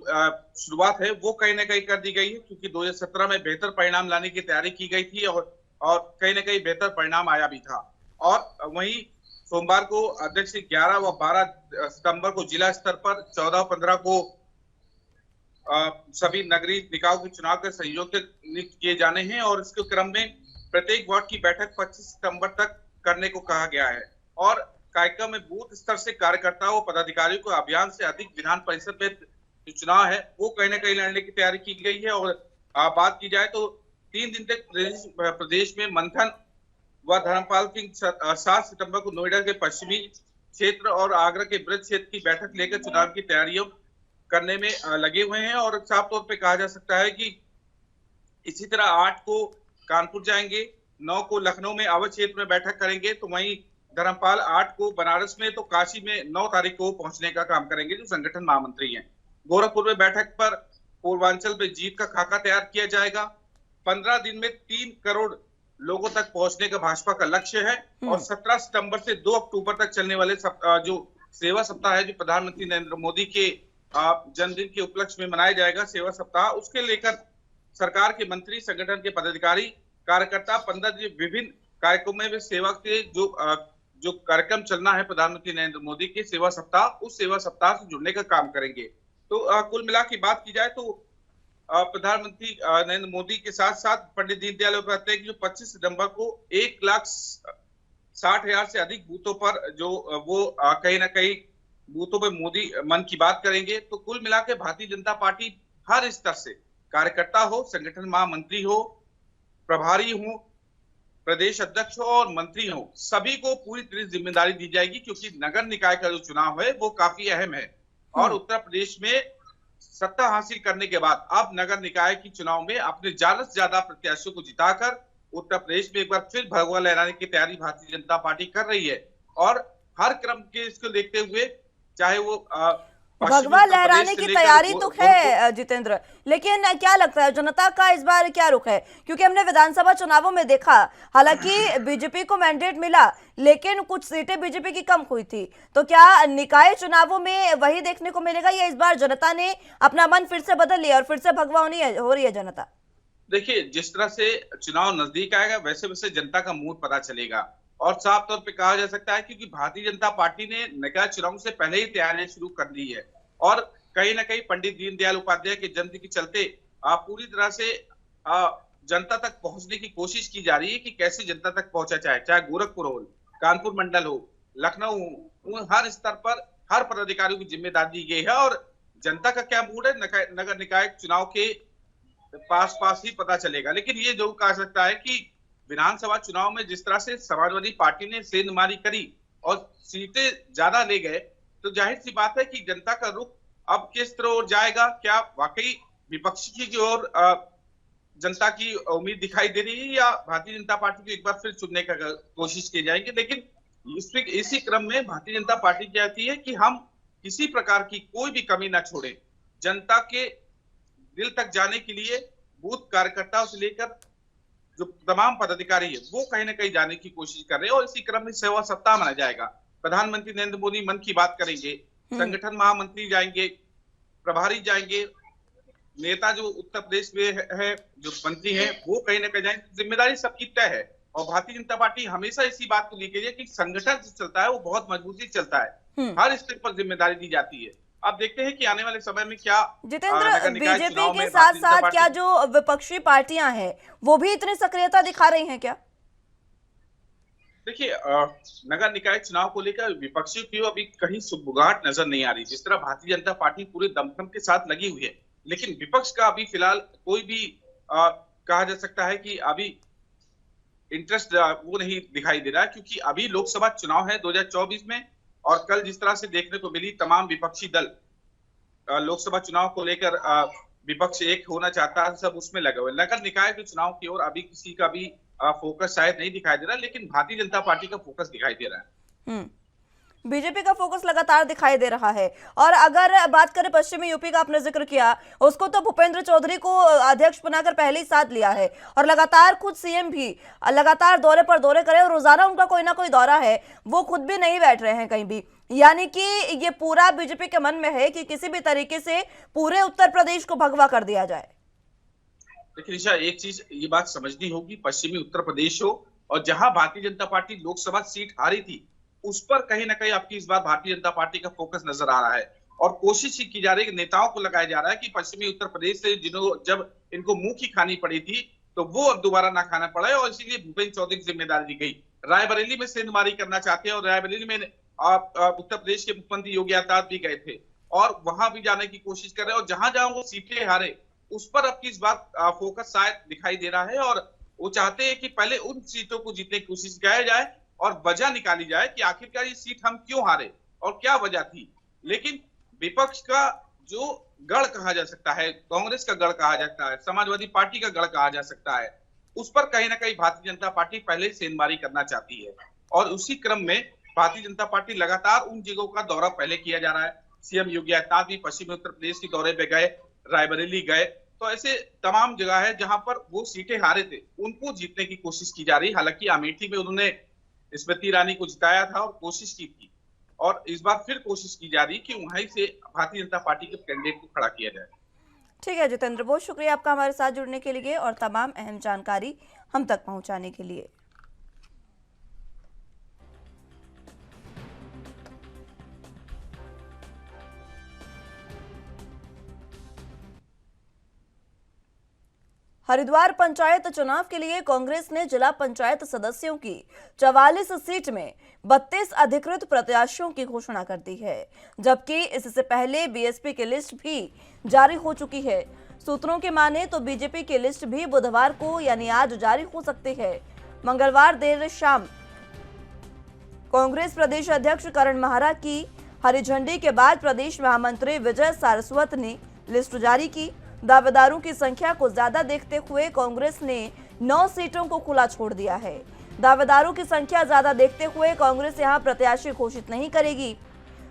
शुरुआत है वो कहीं ना कहीं कर दी गई है, क्योंकि 2017 में बेहतर परिणाम लाने की तैयारी की गई थी और कहीं ना कहीं बेहतर परिणाम आया भी था। और वहीं सोमवार को अध्यक्ष 11 व 12 सितंबर को जिला स्तर पर, 14 और 15 को सभी नगरीय निकायों के चुनाव के संयोजक नियुक्त किए जाने हैं और इसके क्रम में प्रत्येक वार्ड की बैठक 25 सितंबर तक करने को कहा गया है। और कार्यक्रम में बूथ स्तर से कार्यकर्ताओं पदाधिकारियों को अभियान से अधिक विधान परिषद में जो चुनाव है वो कहीं ना कहीं लड़ने की तैयारी की गई है। और बात की जाए तो 3 दिन तक प्रदेश में मंथन व धर्मपाल सिंह 7 सितंबर को नोएडा के पश्चिमी क्षेत्र और आगरा के ब्रज क्षेत्र की बैठक लेकर चुनाव की तैयारियों करने में लगे हुए हैं। और साफ तौर पे कहा जा सकता है कि इसी तरह 8 को कानपुर जाएंगे, 9 को लखनऊ में अवध क्षेत्र में बैठक करेंगे, तो वहीं धर्मपाल 8 को बनारस में तो काशी में 9 तारीख को पहुंचने का काम करेंगे जो संगठन महामंत्री हैं। गोरखपुर में बैठक पर पूर्वांचल में जीत का खाका तैयार किया जाएगा। 15 दिन में 3 करोड़ लोगों तक पहुंचने का भाजपा का लक्ष्य है। और 17 सितंबर से 2 अक्टूबर तक चलने वाले जो सेवा सप्ताह है, जो प्रधानमंत्री नरेंद्र मोदी के जन्मदिन के उपलक्ष्य में मनाया जाएगा सेवा सप्ताह, उसके लेकर सरकार के मंत्री, संगठन के पदाधिकारी, कार्यकर्ता 15 दिन विभिन्न कार्यक्रमों में सेवा के जो कार्यक्रम चलना है प्रधानमंत्री नरेंद्र मोदी के सेवा सप्ताह, उस सेवा सप्ताह से जुड़ने का काम करेंगे। तो कुल मिला की बात की जाए तो प्रधानमंत्री नरेंद्र मोदी के साथ साथ पंडित दीनदयाल उपाध्याय की जो 25 सितंबर को 1,60,000 से अधिक बूथों पर जो वो कहीं ना कहीं बूथों पर मोदी मन की बात करेंगे। तो कुल मिला के भारतीय जनता पार्टी हर स्तर से, कार्यकर्ता हो, संगठन महामंत्री हो, प्रभारी हो, प्रदेश अध्यक्ष हो और मंत्री हो, सभी को पूरी तरह जिम्मेदारी दी जाएगी, क्योंकि नगर निकाय का जो चुनाव है वो काफी अहम है। और उत्तर प्रदेश में सत्ता हासिल करने के बाद अब नगर निकाय की चुनाव में अपने ज्यादा से ज्यादा प्रत्याशियों को जिताकर उत्तर प्रदेश में एक बार फिर भगवा लहराने की तैयारी भारतीय जनता पार्टी कर रही है। और हर क्रम के इसको देखते हुए, चाहे वो भगवा लहराने की तैयारी तो है जितेंद्र, लेकिन क्या लगता है जनता का इस बार क्या रुख है? क्योंकि हमने विधानसभा चुनावों में देखा, हालांकि बीजेपी को मैंडेट मिला लेकिन कुछ सीटें बीजेपी की कम हुई थी। तो क्या निकाय चुनावों में वही देखने को मिलेगा या इस बार जनता ने अपना मन फिर से बदल लिया और फिर से भगवा हो रही है जनता? देखिए, जिस तरह से चुनाव नजदीक आएगा वैसे वैसे जनता का मूड पता चलेगा। और साफ तौर पे कहा जा सकता है क्योंकि भारतीय जनता पार्टी ने निकाय चुनाव से पहले ही तैयारियां शुरू कर दी है। और कहीं ना कहीं पंडित दीनदयाल उपाध्याय के जन्मदिन के चलते पूरी तरह से जनता तक पहुंचने की कोशिश की जा रही है कि कैसे जनता तक पहुंचा जाए, चाहे गोरखपुर हो, कानपुर मंडल हो, लखनऊ हो, हर स्तर पर हर पदाधिकारियों की जिम्मेदारी दी गई है। और जनता का क्या मूड है नगर निकाय चुनाव के पास ही पता चलेगा। लेकिन ये जो कहा सकता है कि विधानसभा चुनाव में जिस तरह से समाजवादी पार्टी ने सेंधमारी करी और सीटें ज्यादा ले गए, तो जाहिर सी बात है कि जनता का रुख अब किस तरह जाएगा। क्या वाकई विपक्षी की ओर जनता की उम्मीद दिखाई दे रही है या भारतीय जनता पार्टी को एक बार फिर चुनने का कोशिश की जाएगी? लेकिन इसी क्रम में भारतीय जनता पार्टी चाहती है कि हम किसी प्रकार की कोई भी कमी ना छोड़े, जनता के दिल तक जाने के लिए बूथ कार्यकर्ताओं से लेकर जो तमाम पदाधिकारी है वो कहीं ना कहीं जाने की कोशिश कर रहे हैं। और इसी क्रम में सेवा सप्ताह मनाया जाएगा। प्रधानमंत्री नरेंद्र मोदी मन की बात करेंगे, संगठन महामंत्री जाएंगे, प्रभारी जाएंगे, नेता जो उत्तर प्रदेश में है जो मंत्री है वो कहीं ना कहीं जाएंगे। जिम्मेदारी सबकी तय है। और भारतीय जनता पार्टी हमेशा इसी बात को लेकर कि संगठन जो चलता है वो बहुत मजबूती से चलता है, हर स्तर पर जिम्मेदारी दी जाती है। अब देखते हैं कि आने वाले समय में क्या जितेंद्र, बीजेपी के साथ साथ क्या जो विपक्षी पार्टियां हैं वो भी इतनी सक्रियता दिखा रही हैं क्या? देखिए, नगर निकाय चुनाव को लेकर विपक्षी की अभी कहीं सुगबुगाहट नजर नहीं आ रही। जिस तरह भारतीय जनता पार्टी पूरे दमखम के साथ लगी हुई है, लेकिन विपक्ष का अभी फिलहाल कोई भी कहा जा सकता है कि अभी इंटरेस्ट वो नहीं दिखाई दे रहा, क्योंकि अभी लोकसभा चुनाव है 2024 में। और कल जिस तरह से देखने को मिली, तमाम विपक्षी दल लोकसभा चुनाव को लेकर विपक्ष एक होना चाहता है, सब उसमें लगे हुए। नगर निकाय के चुनाव की ओर अभी किसी का भी फोकस शायद नहीं दिखाई दे रहा, लेकिन भारतीय जनता पार्टी का फोकस दिखाई दे रहा है। बीजेपी का फोकस लगातार दिखाई दे रहा है। और अगर बात करें पश्चिमी यूपी का, आपने जिक्र किया, उसको तो भूपेंद्र चौधरी को अध्यक्ष बनाकर पहले ही साथ लिया है और लगातार खुद सीएम भी लगातार दौरे पर दौरे करे और रोजाना उनका कोई ना कोई दौरा है, वो खुद भी नहीं बैठ रहे हैं कहीं भी। यानी कि ये पूरा बीजेपी के मन में है कि किसी भी तरीके से पूरे उत्तर प्रदेश को भगवा कर दिया जाए। देखिए निशा, एक चीज ये बात समझनी होगी, पश्चिमी उत्तर प्रदेश हो और जहां भारतीय जनता पार्टी लोकसभा सीट हारी थी, उस पर कहीं ना कहीं आपकी इस बार भारतीय जनता पार्टी का फोकस नजर आ रहा है। और कोशिश की जा रही है, नेताओं को लगाया जा रहा है कि पश्चिमी उत्तर प्रदेश से जब इनको मुंह की खानी पड़ी थी तो वो अब दोबारा ना खाना पड़े, और इसीलिए भूपेंद्र चौधरी की जिम्मेदारी दी गई। रायबरेली में सेंधमारी करना चाहते हैं और रायबरेली में उत्तर प्रदेश के मुख्यमंत्री योगी आदित्यनाथ भी गए थे और वहां भी जाने की कोशिश कर रहे हैं। और जहां जहां वो सीटें हारे उस पर अब की इस बार फोकस शायद दिखाई दे रहा है और वो चाहते हैं कि पहले उन सीटों को जीतने की कोशिश किया जाए और वजह निकाली जाए कि आखिरकार ये सीट हम क्यों हारे और क्या वजह थी। लेकिन विपक्ष का जो गढ़ कहा जा सकता है, कांग्रेस का गढ़ कहा जाता है, समाजवादी पार्टी का गढ़ कहा जा सकता है, उस पर कहीं ना कहीं भारतीय जनता पार्टी पहले सेंधमारी करना चाहती है। और उसी क्रम में भारतीय जनता पार्टी लगातार उन जगहों का दौरा पहले किया जा रहा है। सीएम योगी आदित्यनाथ भी पश्चिमी उत्तर प्रदेश के दौरे पे गए, रायबरेली गए, तो ऐसे तमाम जगह है जहां पर वो सीटें हारे थे उनको जीतने की कोशिश की जा रही। हालांकि अमेठी में उन्होंने स्मृति ईरानी को जिताया था और कोशिश की थी, और इस बार फिर कोशिश की जा रही कि वहीं से भारतीय जनता पार्टी के कैंडिडेट को खड़ा किया जाए। ठीक है जितेंद्र, बहुत शुक्रिया आपका हमारे साथ जुड़ने के लिए और तमाम अहम जानकारी हम तक पहुंचाने के लिए। हरिद्वार पंचायत चुनाव के लिए कांग्रेस ने जिला पंचायत सदस्यों की 44 सीट में 32 अधिकृत प्रत्याशियों की घोषणा कर दी है, जबकि इससे पहले बीएसपी की लिस्ट भी जारी हो चुकी है। सूत्रों की माने तो बीजेपी की लिस्ट भी बुधवार को यानी आज जारी हो सकती है। मंगलवार देर शाम कांग्रेस प्रदेश अध्यक्ष करण माहरा की हरी झंडी के बाद प्रदेश महामंत्री विजय सारस्वत ने लिस्ट जारी की। दावेदारों की संख्या को ज्यादा देखते हुए कांग्रेस ने 9 सीटों को खुला छोड़ दिया है। दावेदारों की संख्या ज्यादा देखते हुए कांग्रेस यहां प्रत्याशी घोषित नहीं करेगी,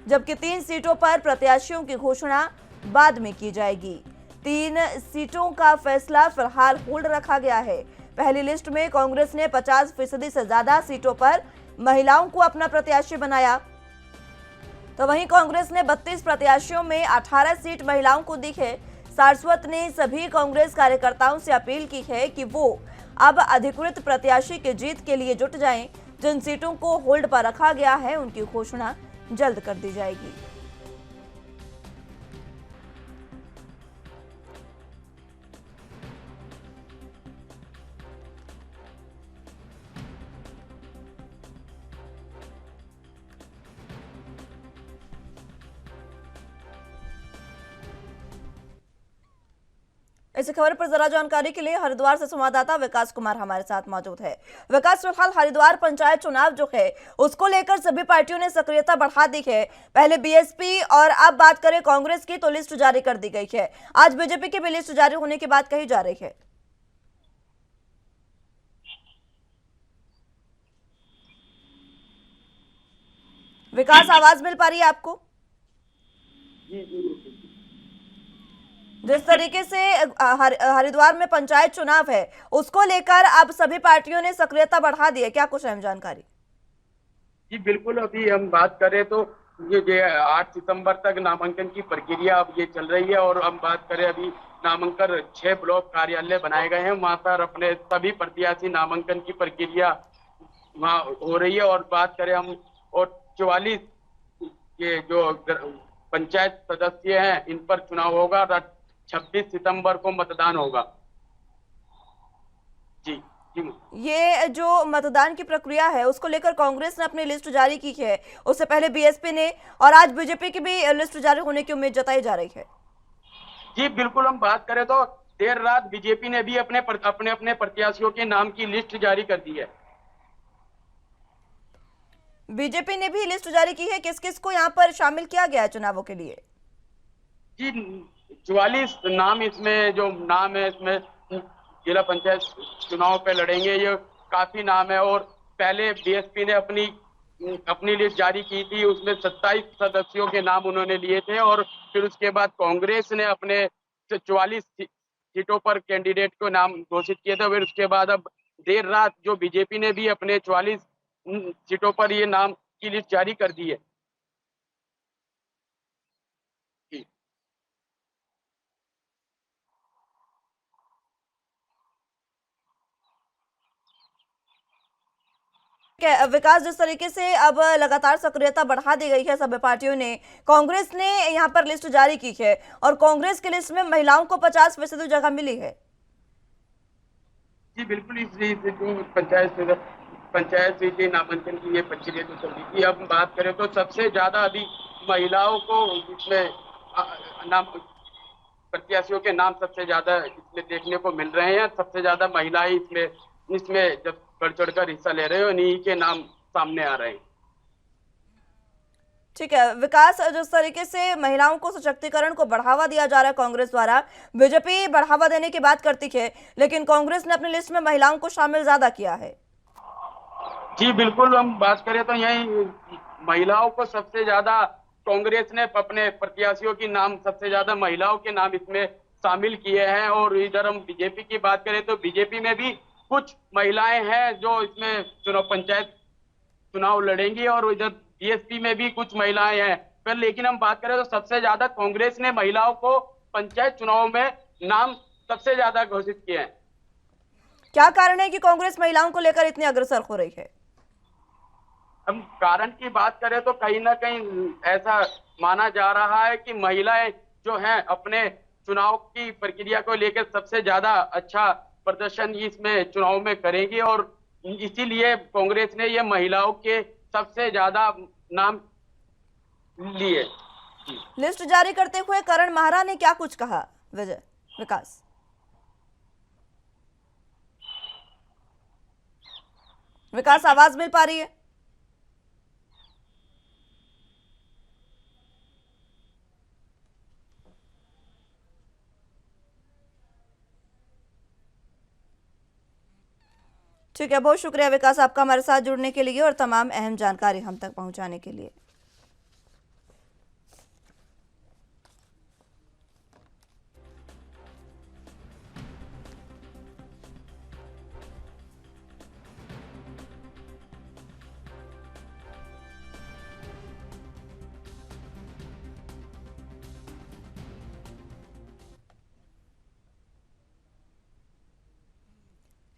जबकि 3 सीटों पर प्रत्याशियों की घोषणा बाद में की जाएगी। 3 सीटों का फैसला फिलहाल होल्ड रखा गया है। पहली लिस्ट में कांग्रेस ने 50% से ज्यादा सीटों पर महिलाओं को अपना प्रत्याशी बनाया, तो वहीं कांग्रेस ने 32 प्रत्याशियों में 18 सीट महिलाओं को दी है। सारस्वत ने सभी कांग्रेस कार्यकर्ताओं से अपील की है कि वो अब अधिकृत प्रत्याशी की जीत के लिए जुट जाएं। जिन सीटों को होल्ड पर रखा गया है उनकी घोषणा जल्द कर दी जाएगी। इस खबर पर जरा जानकारी के लिए हरिद्वार से संवाददाता विकास कुमार हमारे साथ मौजूद है। विकास, फिलहाल हरिद्वार पंचायत चुनाव जो है उसको लेकर सभी पार्टियों ने सक्रियता बढ़ा दी है। पहले बीएसपी और अब बात करें कांग्रेस की तो लिस्ट जारी कर दी गई है। आज बीजेपी की भी लिस्ट जारी होने की बात कही जा रही है। विकास, आवाज मिल पा रही है आपको? जिस तरीके से हरिद्वार में पंचायत चुनाव है उसको लेकर अब सभी पार्टियों ने सक्रियता बढ़ा दी है, क्या कुछ अहम जानकारी? जी बिल्कुल, अभी हम बात करें तो ये 8 सितंबर तक नामांकन की प्रक्रिया अब ये चल रही है, और हम बात करें अभी नामांकन 6 ब्लॉक कार्यालय बनाए गए हैं, वहां पर अपने सभी प्रत्याशी नामांकन की प्रक्रिया वहाँ हो रही है। और बात करें हम और 44 ये जो पंचायत सदस्य हैं इन पर चुनाव होगा, 26 सितंबर को मतदान होगा। जी जी, ये जो मतदान की प्रक्रिया है उसको लेकर कांग्रेस ने अपनी लिस्ट जारी की है, उससे पहले बीएसपी ने और आज बीजेपी की भी लिस्ट जारी होने की उम्मीद जताई जा रही है। जी बिल्कुल, हम बात करें तो देर रात बीजेपी ने भी अपने प्रत्याशियों के नाम की लिस्ट जारी कर दी है। बीजेपी ने भी लिस्ट जारी की है, किस किस को यहाँ पर शामिल किया गया है चुनावों के लिए? जी 44 नाम इसमें जो नाम है इसमें जिला पंचायत चुनाव पे लड़ेंगे, ये काफी नाम है। और पहले बीएसपी ने अपनी लिस्ट जारी की थी, उसमें 27 सदस्यों के नाम उन्होंने लिए थे, और फिर उसके बाद कांग्रेस ने अपने 44 सीटों पर कैंडिडेट को नाम घोषित किए थे। फिर उसके बाद अब देर रात जो बीजेपी ने भी अपने 44 सीटों पर ये नाम की लिस्ट जारी कर दी है। विकास, जिस तरीके से अब लगातार सक्रियता बढ़ा दी गई है सभी पार्टियों ने, कांग्रेस ने यहाँ पर लिस्ट जारी की है और कांग्रेस की लिस्ट में महिलाओं को 50% जगह मिली है। जी बिल्कुल, इस पंचायत सीटें नामांकन की ये प्रक्रिया तो चल रही थी। अब बात करें तो सबसे ज्यादा अभी महिलाओं को इसमें प्रत्याशियों के नाम सबसे ज्यादा इसमें देखने को मिल रहे हैं। सबसे ज्यादा महिलाएं इसमें जब बढ़ चढ़कर हिस्सा ले रहे हो, इन्हीं के नाम सामने आ रहे हैं। ठीक है विकास, जिस तरीके से महिलाओं को सशक्तिकरण को बढ़ावा दिया जा रहा है कांग्रेस द्वारा, बीजेपी बढ़ावा देने की बात करती है लेकिन कांग्रेस ने अपनी लिस्ट में महिलाओं को शामिल ज्यादा किया है। जी बिल्कुल, हम बात करें तो यही महिलाओं को सबसे ज्यादा कांग्रेस ने अपने प्रत्याशियों की नाम सबसे ज्यादा महिलाओं के नाम इसमें शामिल किए हैं। और इधर हम बीजेपी की बात करें तो बीजेपी में भी कुछ महिलाएं हैं जो इसमें पंचायत चुनाव लड़ेंगी, और इधर बीएसपी में भी कुछ महिलाएं हैं। पर लेकिन हम बात करें तो सबसे ज्यादा कांग्रेस ने महिलाओं को पंचायत चुनाव में नाम सबसे ज्यादा घोषित किए हैं। क्या कारण है कि कांग्रेस महिलाओं को लेकर इतनी अग्रसर हो रही है? हम कारण की बात करें तो कहीं ना कहीं ऐसा माना जा रहा है कि महिलाएं जो हैं अपने चुनाव की प्रक्रिया को लेकर सबसे ज्यादा अच्छा प्रदर्शन इसमें चुनाव में करेंगी, और इसीलिए कांग्रेस ने ये महिलाओं के सबसे ज्यादा नाम लिए। लिस्ट जारी करते हुए करण माहरा ने क्या कुछ कहा? विकास, विकास आवाज मिल पा रही है? ठीक है, बहुत शुक्रिया विकास आपका हमारे साथ जुड़ने के लिए और तमाम अहम जानकारी हम तक पहुंचाने के लिए।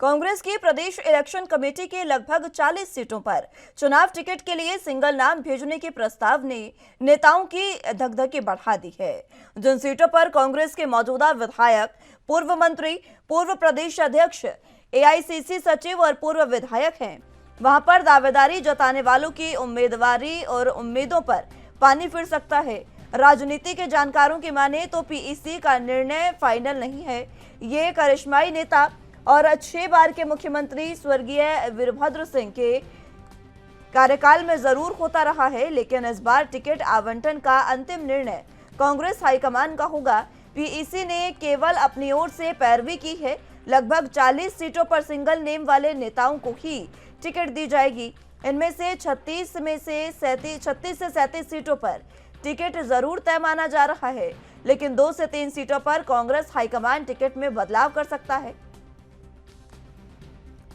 कांग्रेस की प्रदेश इलेक्शन कमेटी के लगभग 40 सीटों पर चुनाव टिकट के लिए सिंगल नाम भेजने के प्रस्ताव ने नेताओं की धकधकी बढ़ा दी है। जिन सीटों पर कांग्रेस के मौजूदा विधायक, पूर्व मंत्री, पूर्व प्रदेश अध्यक्ष, एआईसीसी सचिव और पूर्व विधायक हैं, वहां पर दावेदारी जताने वालों की उम्मीदवारी और उम्मीदों पर पानी फिर सकता है। राजनीति के जानकारों की माने तो पीईसी का निर्णय फाइनल नहीं है। ये करिश्माई नेता और 6 बार के मुख्यमंत्री स्वर्गीय वीरभद्र सिंह के कार्यकाल में जरूर होता रहा है, लेकिन इस बार टिकट आवंटन का अंतिम निर्णय कांग्रेस हाईकमान का होगा। पीईसी ने केवल अपनी ओर से पैरवी की है। लगभग 40 सीटों पर सिंगल नेम वाले नेताओं को ही टिकट दी जाएगी। इनमें से 36 से 37 सीटों पर टिकट जरूर तय माना जा रहा है, लेकिन 2 से 3 सीटों पर कांग्रेस हाईकमान टिकट में बदलाव कर सकता है।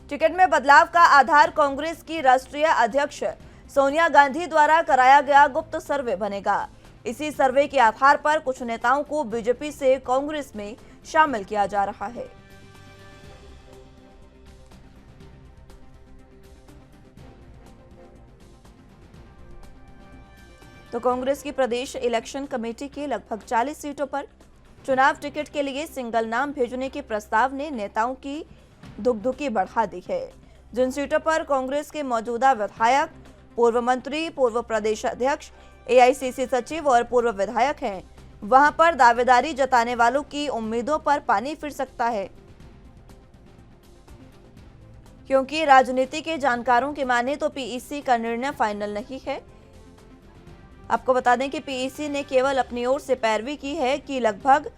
टिकट में बदलाव का आधार कांग्रेस की राष्ट्रीय अध्यक्ष सोनिया गांधी द्वारा कराया गया गुप्त सर्वे बनेगा। इसी सर्वे के आधार पर कुछ नेताओं को बीजेपी से कांग्रेस में शामिल किया जा रहा है। तो कांग्रेस की प्रदेश इलेक्शन कमेटी के लगभग 40 सीटों पर चुनाव टिकट के लिए सिंगल नाम भेजने के प्रस्ताव ने नेताओं की धुकधुकी बढ़ा दी है। जिन सीटों पर कांग्रेस के मौजूदा विधायक, पूर्व मंत्री, पूर्व प्रदेश अध्यक्ष, एआईसीसी सचिव और पूर्व विधायक हैं, वहां पर दावेदारी जताने वालों की उम्मीदों पर पानी फिर सकता है, क्योंकि राजनीति के जानकारों की माने तो पीईसी का निर्णय फाइनल नहीं है। आपको बता दें कि पीईसी ने केवल अपनी ओर से पैरवी की है कि लगभग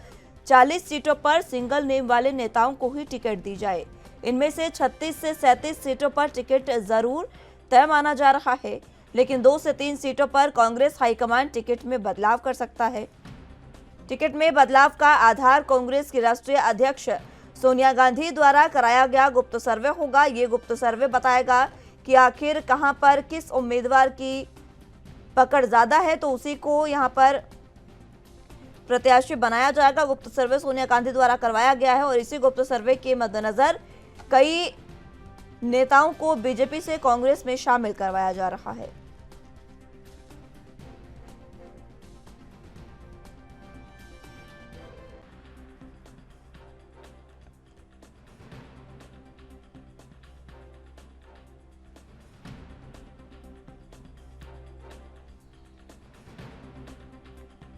40 सीटों पर सिंगल नेम वाले नेताओं को ही टिकट दी जाए। इनमें से 36 से 37 सीटों पर टिकट जरूर तय माना जा रहा है, लेकिन 2 से 3 सीटों पर कांग्रेस हाईकमान टिकट में बदलाव कर सकता है। टिकट में बदलाव का आधार कांग्रेस की राष्ट्रीय अध्यक्ष सोनिया गांधी द्वारा कराया गया गुप्त सर्वे होगा। ये गुप्त सर्वे बताएगा कि आखिर कहां पर किस उम्मीदवार की पकड़ ज्यादा है, तो उसी को यहां पर प्रत्याशी बनाया जाएगा। गुप्त सर्वे सोनिया गांधी द्वारा करवाया गया है और इसी गुप्त सर्वे के मद्देनजर कई नेताओं को बीजेपी से कांग्रेस में शामिल करवाया जा रहा है।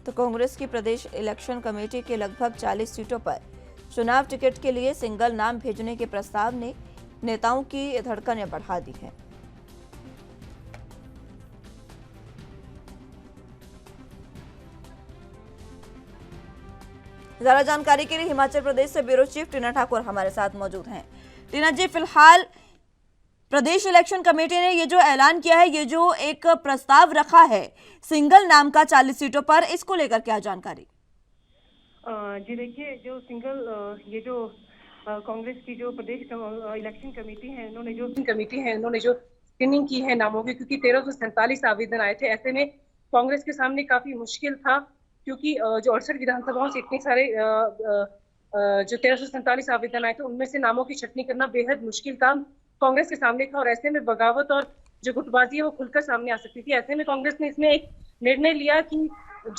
तो कांग्रेस की प्रदेश इलेक्शन कमेटी के लगभग 40 सीटों पर चुनाव टिकट के लिए सिंगल नाम भेजने के प्रस्ताव ने नेताओं की धड़कनें बढ़ा दी है। ज्यादा जानकारी के लिए हिमाचल प्रदेश से ब्यूरो चीफ टीना ठाकुर हमारे साथ मौजूद हैं। टीना जी, फिलहाल प्रदेश इलेक्शन कमेटी ने ये जो ऐलान किया है, ये जो एक प्रस्ताव रखा है सिंगल नाम का 40 सीटों पर, इसको लेकर क्या जानकारी? जी देखिए, जो सिंगल ये जो कांग्रेस की जो प्रदेश इलेक्शन कमेटी है, उन्होंने जो स्क्रीनिंग की है नामों की, क्योंकि 1347 आवेदन आए थे। ऐसे में कांग्रेस के सामने काफी मुश्किल था, क्योंकि जो 68 विधानसभाओं से इतने सारे जो 1347 आवेदन आए थे, उनमें से नामों की छटनी करना बेहद मुश्किल काम कांग्रेस के सामने था। और ऐसे में बगावत और जो गुटबाजी है वो खुलकर सामने आ सकती थी। ऐसे में कांग्रेस ने इसमें एक निर्णय लिया कि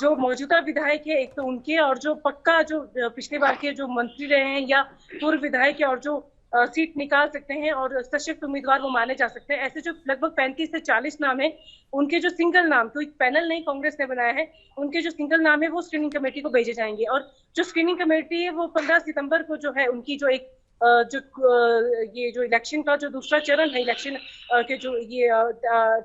जो मौजूदा विधायक है, एक तो उनके, और जो पक्का जो पिछले बार के जो मंत्री रहे हैं या पूर्व विधायक है और जो सीट निकाल सकते हैं और सशक्त उम्मीदवार वो माने जा सकते हैं, ऐसे जो लगभग 35 से 40 नाम है, उनके जो सिंगल नाम, कोई पैनल नहीं कांग्रेस ने बनाया है, उनके जो सिंगल नाम है वो स्क्रीनिंग कमेटी को भेजे जाएंगे। और जो स्क्रीनिंग कमेटी है वो 15 सितंबर को जो है उनकी जो एक ये जो इलेक्शन का जो दूसरा चरण है, इलेक्शन के जो ये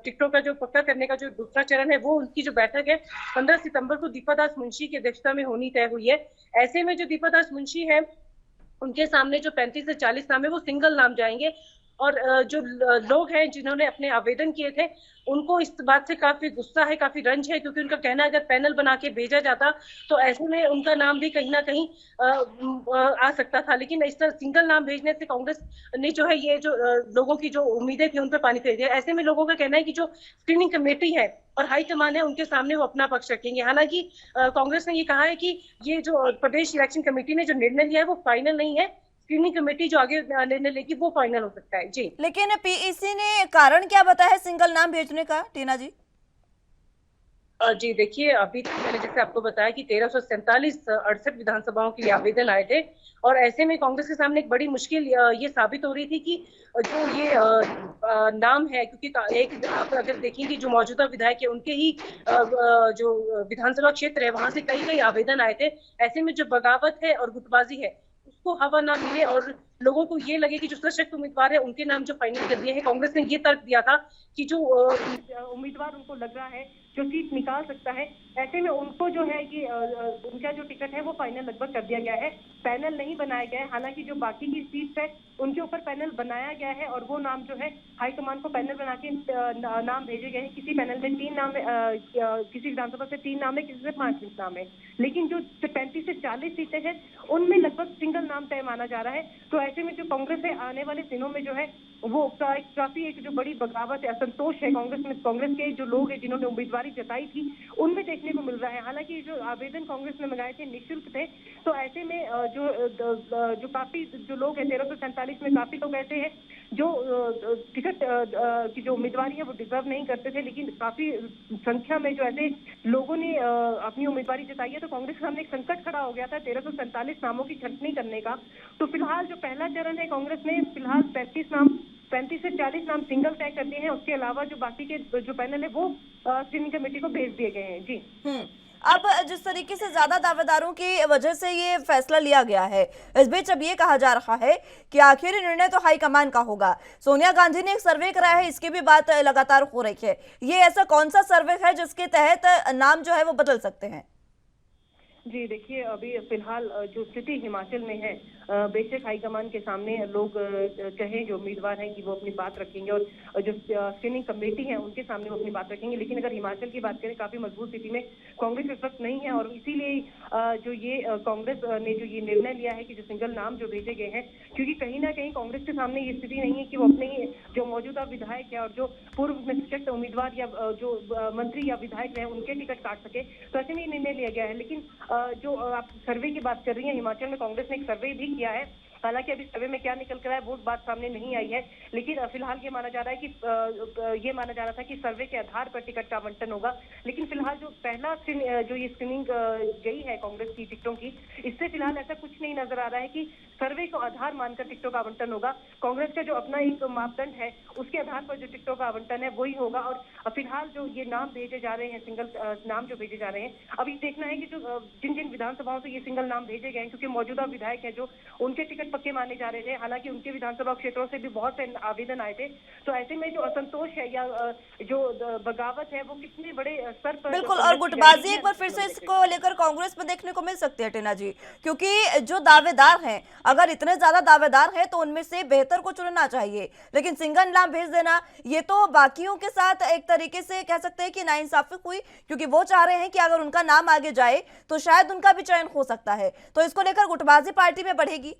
टिकटों का जो पक्का करने का जो दूसरा चरण है, वो उनकी जो बैठक है 15 सितंबर को दीपादास मुंशी की अध्यक्षता में होनी तय हुई है। ऐसे में जो दीपादास मुंशी है, उनके सामने जो 35 से 40 नाम है वो सिंगल नाम जाएंगे। और जो लोग हैं जिन्होंने अपने आवेदन किए थे, उनको इस बात से काफी गुस्सा है, काफी रंज है, क्योंकि उनका कहना है अगर पैनल बना के भेजा जाता तो ऐसे में उनका नाम भी कहीं ना कहीं आ सकता था। लेकिन इस तरह सिंगल नाम भेजने से कांग्रेस ने जो है ये जो लोगों की जो उम्मीदें थी उन पर पानी फेर दिया। ऐसे में लोगों का कहना है कि जो स्क्रीनिंग कमेटी है और हाईकमान है, उनके सामने वो अपना पक्ष रखेंगे। हालांकि कांग्रेस ने ये कहा है कि ये जो प्रदेश इलेक्शन कमेटी ने जो निर्णय लिया है वो फाइनल नहीं है, स्क्रीनिंग कमेटी जो आगे निर्णय लेगी वो फाइनल हो सकता है। जी, लेकिन पीईसी ने कारण क्या बताया है सिंगल नाम भेजने का, टीना जी? जी देखिए, अभी तक मैंने जैसे आपको बताया कि 1347 68 विधानसभाओं के लिए आवेदन आए थे, और ऐसे में कांग्रेस के सामने एक बड़ी मुश्किल ये साबित हो रही थी कि जो ये नाम है, क्योंकि एक आप अगर देखें कि जो मौजूदा विधायक है उनके ही जो विधानसभा क्षेत्र है वहां से कई आवेदन आए थे। ऐसे में जो बगावत है और गुटबाजी है उसको हवा ना मिले और लोगों को ये लगे कि जो सशक्त उम्मीदवार है उनके नाम जो फाइनल कर दिए हैं। कांग्रेस ने ये तर्क दिया था कि जो उम्मीदवार उनको लग रहा है जो सीट निकाल सकता है, ऐसे में उनको जो है कि उनका जो टिकट है वो फाइनल लगभग कर दिया गया है, पैनल नहीं बनाया गया है। हालांकि जो बाकी की सीट है उनके ऊपर पैनल बनाया गया है और वो नाम जो है हाईकमान को पैनल बना के नाम भेजे गए हैं। किसी पैनल में 3 नाम है, किसी विधानसभा से 3 नाम है, किसी से 5 नाम है, लेकिन जो 35 से 40 सीटें हैं उनमें लगभग सिंगल नाम तय माना जा रहा है। तो ऐसे में जो कांग्रेस है आने वाले दिनों में जो है वो काफी एक जो बड़ी बगावत है, असंतोष है कांग्रेस के जो लोग हैं जिन्होंने उम्मीदवारी जताई थी उनमें देखने को मिल रहा है। हालांकि जो आवेदन कांग्रेस ने मंगाए थे निःशुल्क थे, तो ऐसे में जो काफी जो लोग हैं 1347 में काफी लोग ऐसे हैं जो टिकट की जो उम्मीदवारी है वो डिजर्व नहीं करते थे, लेकिन काफी संख्या में जो ऐसे लोगों ने अपनी उम्मीदवारी जताई है। तो कांग्रेस के सामने एक संकट खड़ा हो गया था 1347 नामों की छंटनी करने का। तो फिलहाल जो पहला चरण है, कांग्रेस ने फिलहाल 35 से 40 नाम सिंगल तय कर दिए हैं। उसके अलावा जो बाकी के जो पैनल है वो स्क्रीनिंग कमेटी को भेज दिए गए हैं। जी, अब जिस तरीके से ज्यादा दावेदारों की वजह से ये फैसला लिया गया है, इस बीच अब ये कहा जा रहा है कि आखिरी निर्णय तो हाईकमान का होगा। सोनिया गांधी ने एक सर्वे कराया है, इसकी भी बात लगातार हो रही है। ये ऐसा कौन सा सर्वे है जिसके तहत नाम जो है वो बदल सकते हैं? जी देखिए, अभी फिलहाल जो स्थिति हिमाचल में है, बेशक हाईकमान के सामने लोग चाहे जो उम्मीदवार हैं कि वो अपनी बात रखेंगे और जो स्क्रीनिंग कमेटी है उनके सामने वो अपनी बात रखेंगे, लेकिन अगर हिमाचल की बात करें काफी मजबूत स्थिति में कांग्रेस इस वक्त नहीं है। और इसीलिए जो ये कांग्रेस ने जो ये निर्णय लिया है कि जो सिंगल नाम जो भेजे गए हैं, क्योंकि कहीं ना कहीं कांग्रेस के सामने ये स्थिति नहीं है कि वो अपने जो मौजूदा विधायक है और जो पूर्व में सशक्त उम्मीदवार या जो मंत्री या विधायक है उनके टिकट काट सके। तो ऐसे में ये निर्णय लिया गया है। लेकिन जो आप सर्वे की बात कर रही हैं, हिमाचल में कांग्रेस ने एक सर्वे भी किया है। हालांकि अभी सर्वे में क्या निकल कर आया वो बात सामने नहीं आई है, लेकिन फिलहाल ये माना जा रहा है कि ये माना जा रहा था कि सर्वे के आधार पर टिकट का आवंटन होगा। लेकिन फिलहाल जो पहला जो ये स्क्रीनिंग गई है कांग्रेस की टिकटों की, इससे फिलहाल ऐसा कुछ नहीं नजर आ रहा है कि सर्वे को आधार मानकर टिकटों का आवंटन होगा। कांग्रेस का जो अपना एक मापदंड है उसके आधार पर जो टिकटों का आवंटन है वही होगा। और फिलहाल जो ये नाम भेजे जा रहे हैं, सिंगल नाम जो भेजे जा रहे हैं, अभी देखना है कि जो जिन जिन विधानसभाओं से ये सिंगल नाम भेजे गए हैं, क्योंकि मौजूदा विधायक है जो उनके टिकट पक्के माने जा रहे थे, हालांकि उनके विधानसभा क्षेत्रों से भी बहुत से आवेदन आए थे। तो ऐसे में जो असंतोष है या जो बगावत है वो कितने बड़े स्तर पर बिल्कुल, और गुटबाजी एक बार फिर से इसको लेकर कांग्रेस में देखने को मिल सकती है टीना जी, क्योंकि जो दावेदार हैं, अगर इतने ज्यादा दावेदार हैं तो उनमें से बेहतर को चुनना चाहिए, लेकिन सिंगल नाम भेज देना ये तो बाकियों के साथ एक तरीके से कह सकते हैं कि नाइंसाफी हुई, क्योंकि वो चाह रहे हैं कि अगर उनका नाम आगे जाए तो शायद उनका भी चयन हो सकता है। तो इसको लेकर गुटबाजी पार्टी में बढ़ेगी।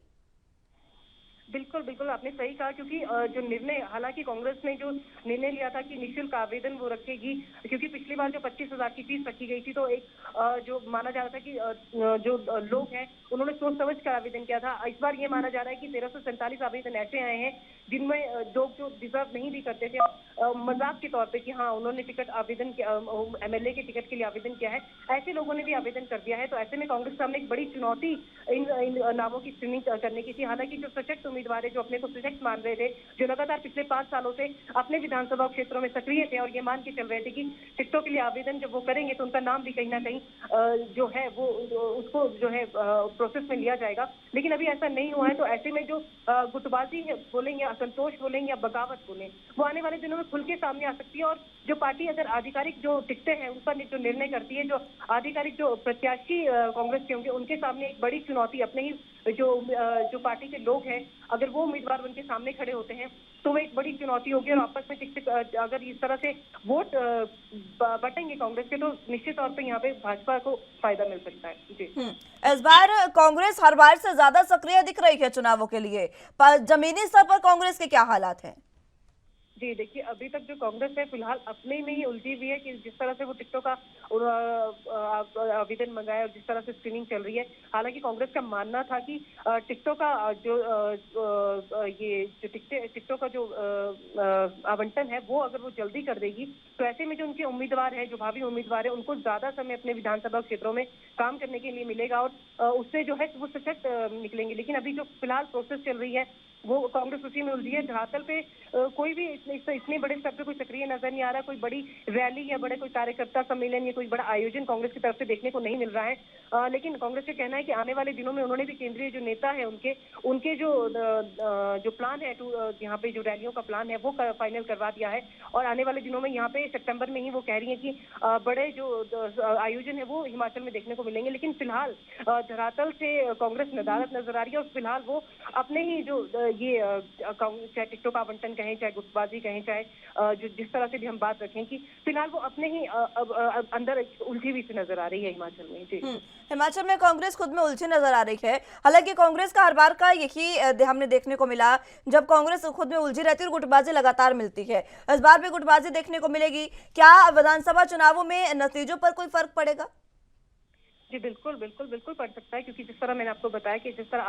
बिल्कुल बिल्कुल, आपने सही कहा, क्योंकि जो निर्णय, हालांकि कांग्रेस ने जो निर्णय लिया था कि निःशुल्क आवेदन वो रखेगी, क्योंकि पिछली बार जो 25,000 की फीस रखी गई थी तो एक जो माना जा रहा था कि जो लोग हैं उन्होंने सोच समझ कर आवेदन किया था। इस बार ये माना जा रहा है कि 1347 आवेदन ऐसे आए हैं जिनमें लोग जो डिजर्व नहीं भी करते थे मजाक के तौर पे कि हाँ उन्होंने टिकट आवेदन किया, एमएलए के टिकट के लिए आवेदन किया है, ऐसे लोगों ने भी आवेदन कर दिया है। तो ऐसे में कांग्रेस सामने एक बड़ी चुनौती इन नामों की स्क्रीनिंग करने की थी। हालांकि जो सशक्त उम्मीदवार है, जो अपने को सशक्त मान रहे थे, जो लगातार पिछले 5 सालों से अपने विधानसभा क्षेत्रों में सक्रिय थे और ये मान के चल रहे थे कि टिकटों के लिए आवेदन जब वो करेंगे तो उनका नाम भी कहीं ना कहीं जो है वो उसको जो है प्रोसेस में लिया जाएगा, लेकिन अभी ऐसा नहीं हुआ है। तो ऐसे में जो गुटबाजी बोलेंगे, असंतोष बोलेंगे या बगावत बोलें, वो आने वाले दिनों में खुल के सामने आ सकती है। और जो पार्टी अगर आधिकारिक जो टिकटें हैं उन पर जो निर्णय करती है, जो आधिकारिक जो प्रत्याशी कांग्रेस के होंगे उनके सामने एक बड़ी चुनौती, अपने ही जो पार्टी के लोग हैं अगर वो उम्मीदवार उनके सामने खड़े होते हैं तो वो एक बड़ी चुनौती होगी। और आपस में टिकट अगर इस तरह से वोट बटेंगे कांग्रेस के तो निश्चित तौर पे यहाँ पे भाजपा को फायदा मिल सकता है। जी, इस बार कांग्रेस हर बार से ज्यादा सक्रिय दिख रही है चुनावों के लिए, पर जमीनी स्तर पर कांग्रेस के क्या हालात हैं? जी देखिए, अभी तक जो कांग्रेस है फिलहाल अपने में ही उलझी हुई है कि जिस तरह से वो टिकटों का आवेदन मंगाया और जिस तरह से स्क्रीनिंग चल रही है। हालांकि कांग्रेस का मानना था कि टिकटों का जो ये जो टिकटों का जो आवंटन है वो अगर वो जल्दी कर देगी तो ऐसे में जो उनके उम्मीदवार है, जो भावी उम्मीदवार है, उनको ज्यादा समय अपने विधानसभा क्षेत्रों में काम करने के लिए मिलेगा और उससे जो है वो सशक्त निकलेंगे। लेकिन अभी जो फिलहाल प्रोसेस चल रही है वो कांग्रेस उसी में उलझी है। धरातल पे कोई भी इतने बड़े स्तर पे कोई सक्रिय नजर नहीं आ रहा, कोई बड़ी रैली या बड़े कोई कार्यकर्ता सम्मेलन या कोई बड़ा आयोजन कांग्रेस की तरफ से देखने को नहीं मिल रहा है। लेकिन कांग्रेस का कहना है कि आने वाले दिनों में उन्होंने भी केंद्रीय जो नेता है उनके जो प्लान है यहाँ पे जो रैलियों का प्लान है वो फाइनल करवा दिया है। और आने वाले दिनों में यहाँ पे सितंबर में ही वो कह रही है कि बड़े जो आयोजन है वो हिमाचल में देखने को मिलेंगे। लेकिन फिलहाल धरातल से कांग्रेस नदारद नजर आ रही है और फिलहाल वो अपने ही जो ये चाहे टिकटों का आवंटन कहें, चाहे गुटबाजी कहें, चाहे जो जिस तरह से भी हम बात रखें कि फिलहाल वो अपने ही अंदर उलझी हुई सी नजर आ रही है हिमाचल में। जी, हिमाचल में कांग्रेस खुद में उलझी नजर आ रही है। हालांकि कांग्रेस का हर बार का यही हमने देखने को मिला, जब कांग्रेस खुद में उलझी रहती है और गुटबाजी लगातार मिलती है। इस बार भी गुटबाजी देखने को मिलेगी। क्या विधानसभा चुनावों में नतीजों पर कोई फर्क पड़ेगा? जी बिल्कुल बिल्कुल बिल्कुल पड़ सकता है, क्योंकि जिस तरह मैंने आपको बताया कि जिस तरह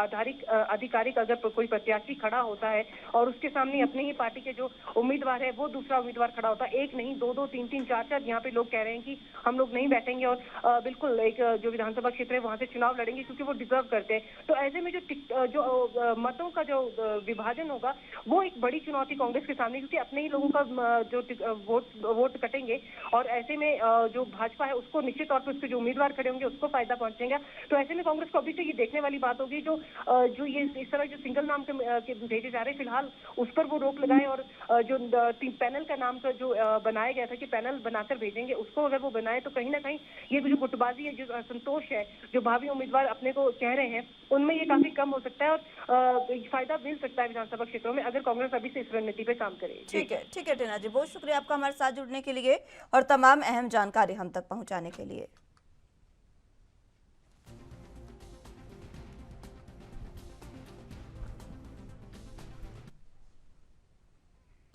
आधिकारिक अगर कोई प्रत्याशी खड़ा होता है और उसके सामने अपने ही पार्टी के जो उम्मीदवार है वो दूसरा उम्मीदवार खड़ा होता है, एक नहीं दो दो तीन तीन चार चार यहाँ पे लोग कह रहे हैं कि हम लोग नहीं बैठेंगे और बिल्कुल एक जो विधानसभा क्षेत्र है वहां से चुनाव लड़ेंगे क्योंकि वो डिजर्व करते हैं। तो ऐसे में जो मतों का जो विभाजन होगा वो एक बड़ी चुनौती कांग्रेस के सामने, क्योंकि अपने ही लोगों का जो वोट कटेंगे और ऐसे में जो भाजपा है उसको निश्चित तौर पर उसके जो उम्मीदवार खड़े होंगे उसको फायदा पहुंचेगा। तो ऐसे में कांग्रेस को अभी से ये देखने वाली बात होगी जो ये इस तरह जो सिंगल नाम के भेजे जा रहे हैं फिलहाल उस पर वो रोक लगाए और जो पैनल का नाम का जो बनाया गया था कि पैनल बनाकर भेजेंगे उसको अगर वो बनाए तो कहीं ना कहीं ये जो गुटबाजी है, जो असंतोष है, जो भावी उम्मीदवार अपने को कह रहे हैं उनमें ये काफी कम हो सकता है और फायदा मिल सकता है विधानसभा क्षेत्रों में अगर कांग्रेस अभी से इस रणनीति पे काम करे। ठीक है टीना जी, बहुत शुक्रिया आपका हमारे साथ जुड़ने के लिए और तमाम अहम जानकारी हम तक पहुंचाने के लिए।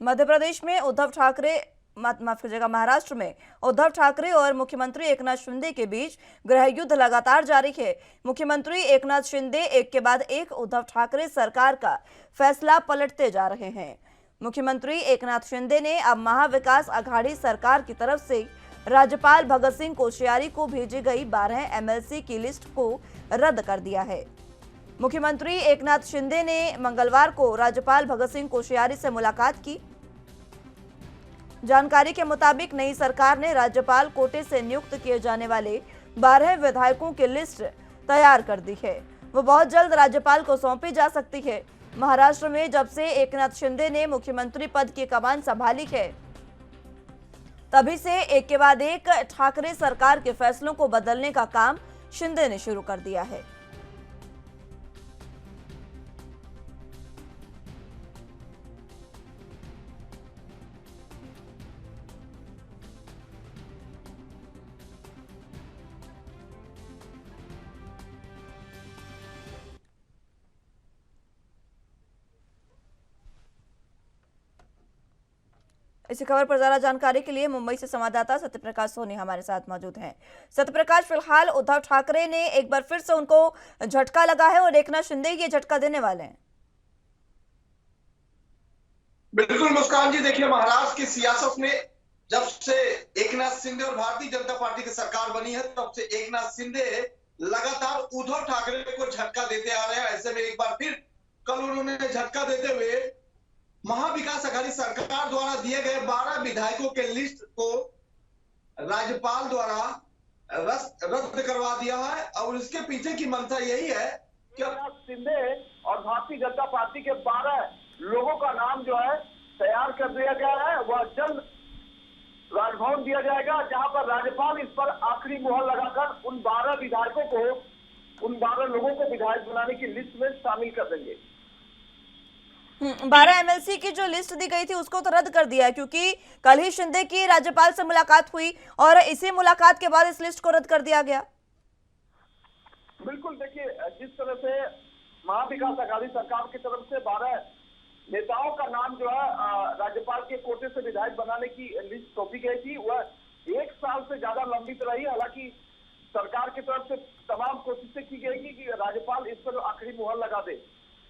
मध्य प्रदेश में उद्धव ठाकरे माफ कीजिएगा महाराष्ट्र में उद्धव ठाकरे और मुख्यमंत्री एकनाथ शिंदे के बीच गृह युद्ध लगातार जारी है। मुख्यमंत्री एकनाथ शिंदे एक के बाद एक उद्धव ठाकरे सरकार का फैसला पलटते जा रहे हैं। मुख्यमंत्री एकनाथ शिंदे ने अब महाविकास अघाड़ी सरकार की तरफ से राज्यपाल भगत सिंह कोश्यारी को भेजी गई 12 एमएलसी की लिस्ट को रद्द कर दिया है। मुख्यमंत्री एकनाथ शिंदे ने मंगलवार को राज्यपाल भगत सिंह कोश्यारी से मुलाकात की। जानकारी के मुताबिक नई सरकार ने राज्यपाल कोटे से नियुक्त किए जाने वाले 12 विधायकों की लिस्ट तैयार कर दी है। वो बहुत जल्द राज्यपाल को सौंपी जा सकती है। महाराष्ट्र में जब से एकनाथ शिंदे ने मुख्यमंत्री पद की कमान संभाली है, तभी से एक के बाद एक ठाकरे सरकार के फैसलों को बदलने का काम शिंदे ने शुरू कर दिया है। इसी खबर पर ज्यादा जानकारी के लिए मुंबई से संवाददाता सत्यप्रकाश सोनी हमारे साथ मौजूद हैं। सत्यप्रकाश, फिलहाल उद्धव ठाकरे ने एक बार फिर से उनको झटका लगा है और एकनाथ शिंदे ये झटका देने वाले हैं। बिल्कुल मुस्कान जी, देखिए महाराष्ट्र की सियासत में जब से एकनाथ शिंदे और भारतीय जनता पार्टी की सरकार बनी है, तब से एकनाथ शिंदे लगातार उद्धव ठाकरे को झटका देते आ रहे हैं। ऐसे में एक बार फिर कल उन्होंने झटका देते हुए महाविकास अघाड़ी सरकार द्वारा दिए गए 12 विधायकों के लिस्ट को राज्यपाल द्वारा रद्द करवा दिया है। और इसके पीछे की मंशा यही है कि शिंदे और भारतीय जनता पार्टी के 12 लोगों का नाम जो है तैयार कर दिया गया है। वह जल्द राजभवन दिया जाएगा, जहां पर राज्यपाल इस पर आखिरी मुहर लगाकर उन 12 विधायकों को, उन 12 लोगों को विधायक बनाने की लिस्ट में शामिल कर देंगे। 12 एमएलसी की जो लिस्ट दी गई थी उसको तो रद्द कर दिया है, क्योंकि कल ही शिंदे की राज्यपाल से मुलाकात हुई और इसी मुलाकात के बाद इस लिस्ट को रद्द कर दिया गया। बिल्कुल, देखिए जिस तरह से महाविकास अघाड़ी सरकार की तरफ से 12 नेताओं का नाम जो है राज्यपाल के कोटे से विधायक बनाने की लिस्ट सौंपी गई थी, वह 1 साल से ज्यादा लंबित रही। हालांकि सरकार की तरफ से तमाम कोशिशें की गई कि राज्यपाल इस पर आखिरी मुहर लगा दे,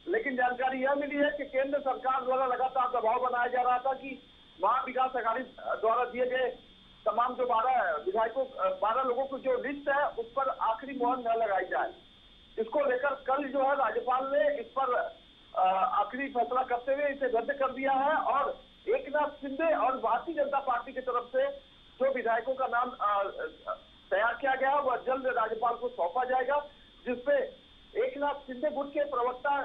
लेकिन जानकारी यह मिली है कि केंद्र सरकार द्वारा लगातार दबाव बनाया जा रहा था कि महाविकास अघाड़ी द्वारा दिए गए तमाम जो 12 विधायकों, 12 लोगों की जो लिस्ट है उस पर आखिरी मुहर न लगाई जाए। इसको लेकर कल जो है राज्यपाल ने इस पर आखिरी फैसला करते हुए इसे रद्द कर दिया है और एकनाथ शिंदे और भारतीय जनता पार्टी की तरफ से जो विधायकों का नाम तैयार किया गया है वह जल्द राज्यपाल को सौंपा जाएगा, जिसपे एकनाथ शिंदे गुट के प्रवक्ता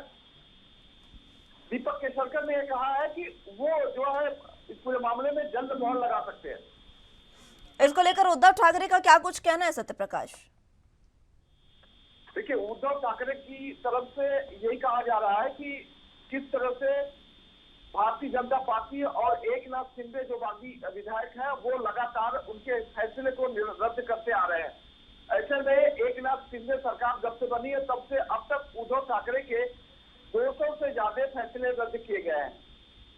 दीपक केसरकर ने कहा है कि वो जो है इस पूरे मामले में जल्द मुहर लगा सकते हैं। इसको लेकर उद्धव ठाकरे का क्या कुछ कहना है सत्यप्रकाश? देखिए, उद्धव ठाकरे की तरफ से यही कहा जा रहा है कि किस तरह से भारतीय जनता पार्टी और एकनाथ शिंदे जो बागी विधायक हैं वो लगातार उनके फैसले को रद्द करते आ रहे हैं। ऐसे में एकनाथ शिंदे सरकार जब से बनी है तब से अब तक उद्धव ठाकरे के 200 से ज्यादा फैसले रद्द किए गए हैं।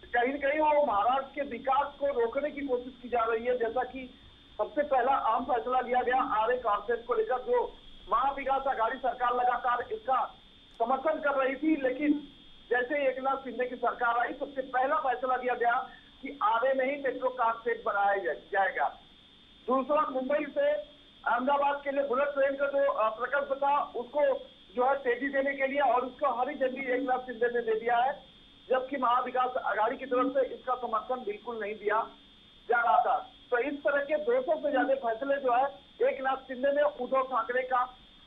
कहीं न कहीं वो महाराष्ट्र के विकास को रोकने की कोशिश की जा रही है। जैसा कि सबसे पहला अहम फैसला लिया गया आर्य कॉर्पोरेट को लेकर, जो महाविकास अघाड़ी सरकार लगातार इसका समर्थन कर रही थी, लेकिन जैसे एकनाथ शिंदे की सरकार आई सबसे पहला फैसला लिया गया कि आर्य में ही मेट्रो कॉर्पोरेट बनाया जाएगा। दूसरा, मुंबई से अहमदाबाद के लिए बुलेट ट्रेन का जो प्रकल्प था उसको जो है तेजी देने के लिए और उसको हरी झंडी एकनाथ शिंदे ने दे दिया है, जबकि महाविकास अघाड़ी की तरफ से इसका समर्थन बिल्कुल नहीं दिया जा रहा था। तो इस तरह के 200 से ज्यादा फैसले जो है एकनाथ शिंदे ने उद्धव ठाकरे का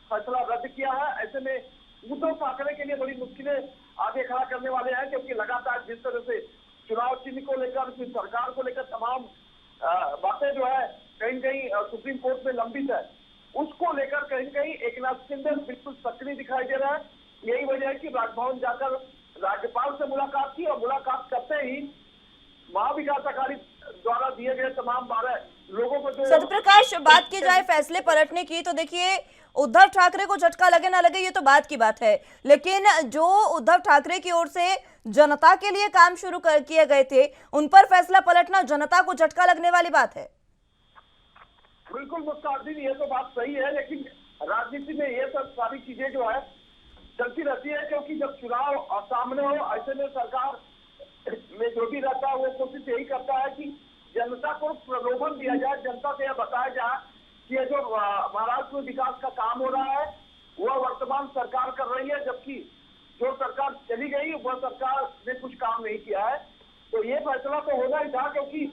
फैसला रद्द किया है। ऐसे में उद्धव ठाकरे के लिए बड़ी मुश्किलें आगे खड़ा करने वाले हैं, क्योंकि लगातार जिस तरह से चुनाव चिन्ह को लेकर, फिर सरकार को लेकर तमाम बातें जो है कहीं न कहीं सुप्रीम कोर्ट में लंबित है, उसको लेकर कहीं न कहीं एकनाथ शिंदे बिल्कुल सक्रिय दिखाई दे रहा है। यही वजह है कि राजभवन जाकर राज्यपाल से मुलाकात की और मुलाकात करते ही महाविकास अघाड़ी द्वारा दिए गए तमाम 12 लोगों को जो सत्यप्रकाश, बात की जाए फैसले पलटने की तो देखिए उद्धव ठाकरे को झटका लगे ना लगे ये तो बात की बात है, लेकिन जो उद्धव ठाकरे की ओर से जनता के लिए काम शुरू किए गए थे उन पर फैसला पलटना जनता को झटका लगने वाली बात है। बिल्कुल मुस्ताद, ये तो बात सही है, लेकिन राजनीति में ये सब सारी चीजें जो है चलती रहती है, क्योंकि जब चुनाव सामने हो ऐसे में सरकार में जो भी रहता है वो कोशिश यही करता है कि जनता को प्रलोभन दिया जाए, जनता से यह बताया जाए कि ये जो महाराष्ट्र में विकास का काम हो रहा है वह वर्तमान सरकार कर रही है, जबकि जो सरकार चली गई वह सरकार ने कुछ काम नहीं किया है। तो ये फैसला तो होना ही था, क्योंकि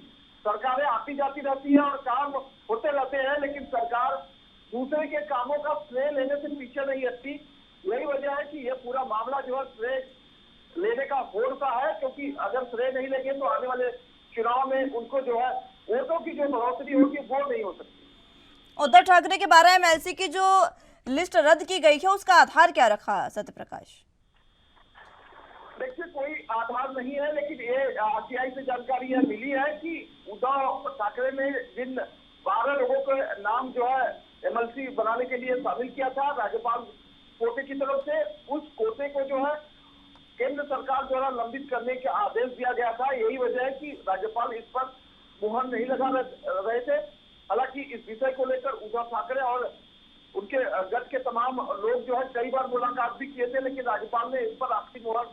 सरकारें आती जाती रहती है और काम होते रहते हैं, लेकिन सरकार दूसरे के कामों का श्रेय लेने से पीछे नहीं हटती। यही वजह है कि यह पूरा मामला जो है श्रेय लेने का होड़ सा है, क्योंकि अगर श्रेय नहीं लेंगे तो आने वाले चुनाव में उनको जो है वोटों की जो बढ़ोतरी होगी वो नहीं हो सकती। उद्धव ठाकरे के 12 एमएलसी की जो लिस्ट रद्द की गई है उसका आधार क्या रखा सत्यप्रकाश? देखिए, कोई आधार नहीं है, लेकिन ये आरटीआई से जानकारी यह मिली है कि उद्धव ठाकरे ने जिन 12 लोगों के नाम जो है एमएलसी बनाने के लिए शामिल किया था राज्यपाल कोटे की तरफ से, उस कोटे को जो है केंद्र सरकार द्वारा लंबित करने का आदेश दिया गया था। यही वजह है कि राज्यपाल इस पर मुहर नहीं लगा रहे थे। हालांकि इस विषय को लेकर उद्धव ठाकरे और उनके गठ के तमाम लोग जो है कई बार मुलाकात भी किए थे, लेकिन राज्यपाल ने इस पर आखिरी मुहर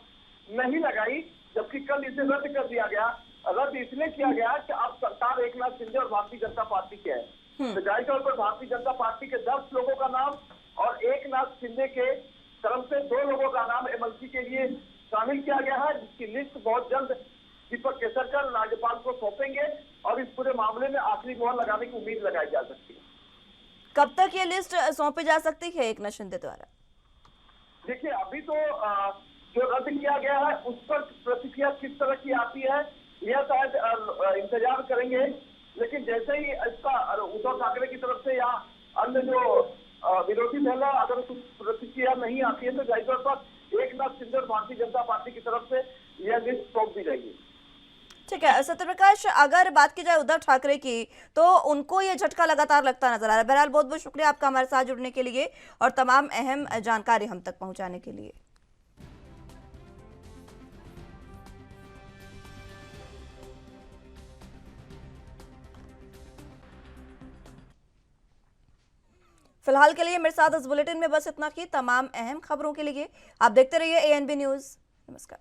नहीं लगाई, जबकि कल इसे रद्द कर दिया गया। रद्द इसलिए किया गया कि अब सरकार एकनाथ शिंदे और भारतीय जनता पार्टी के है। तो जाहिर तौर पर भारतीय जनता पार्टी के 10 लोगों का नाम और एकनाथ शिंदे के तरफ से 2 लोगों का नाम एमएलसी के लिए शामिल किया गया है, जिसकी लिस्ट बहुत जल्द दीपक केसरकर राज्यपाल को सौंपेंगे और इस पूरे मामले में आखिरी मुहर लगाने की उम्मीद लगाई जा सकती है। कब तक ये लिस्ट सौंपी जा सकती है एकनाथ शिंदे द्वारा? देखिए, अभी तो जो रद्द किया गया है उस पर प्रतिक्रिया किस तरह की आती है यह शायद इंतजार करेंगे, लेकिन जैसे ही इसका उद्धव ठाकरे की तरफ से या अन्य जो विरोधी दल है अगर कुछ प्रतिक्रिया नहीं आती है तो जाहिर तौर पर एकनाथ शिंदे और भारतीय जनता पार्टी की तरफ से यह लिस्ट सौंप दी जाएगी। ठीक है सत्यप्रकाश, अगर बात की जाए उद्धव ठाकरे की तो उनको ये झटका लगातार लगता नजर आ रहा है। बहरहाल बहुत बहुत शुक्रिया आपका हमारे साथ जुड़ने के लिए और तमाम अहम जानकारी हम तक पहुंचाने के लिए। फिलहाल के लिए मेरे साथ इस बुलेटिन में बस इतना ही। तमाम अहम खबरों के लिए आप देखते रहिए ANB न्यूज़। नमस्कार।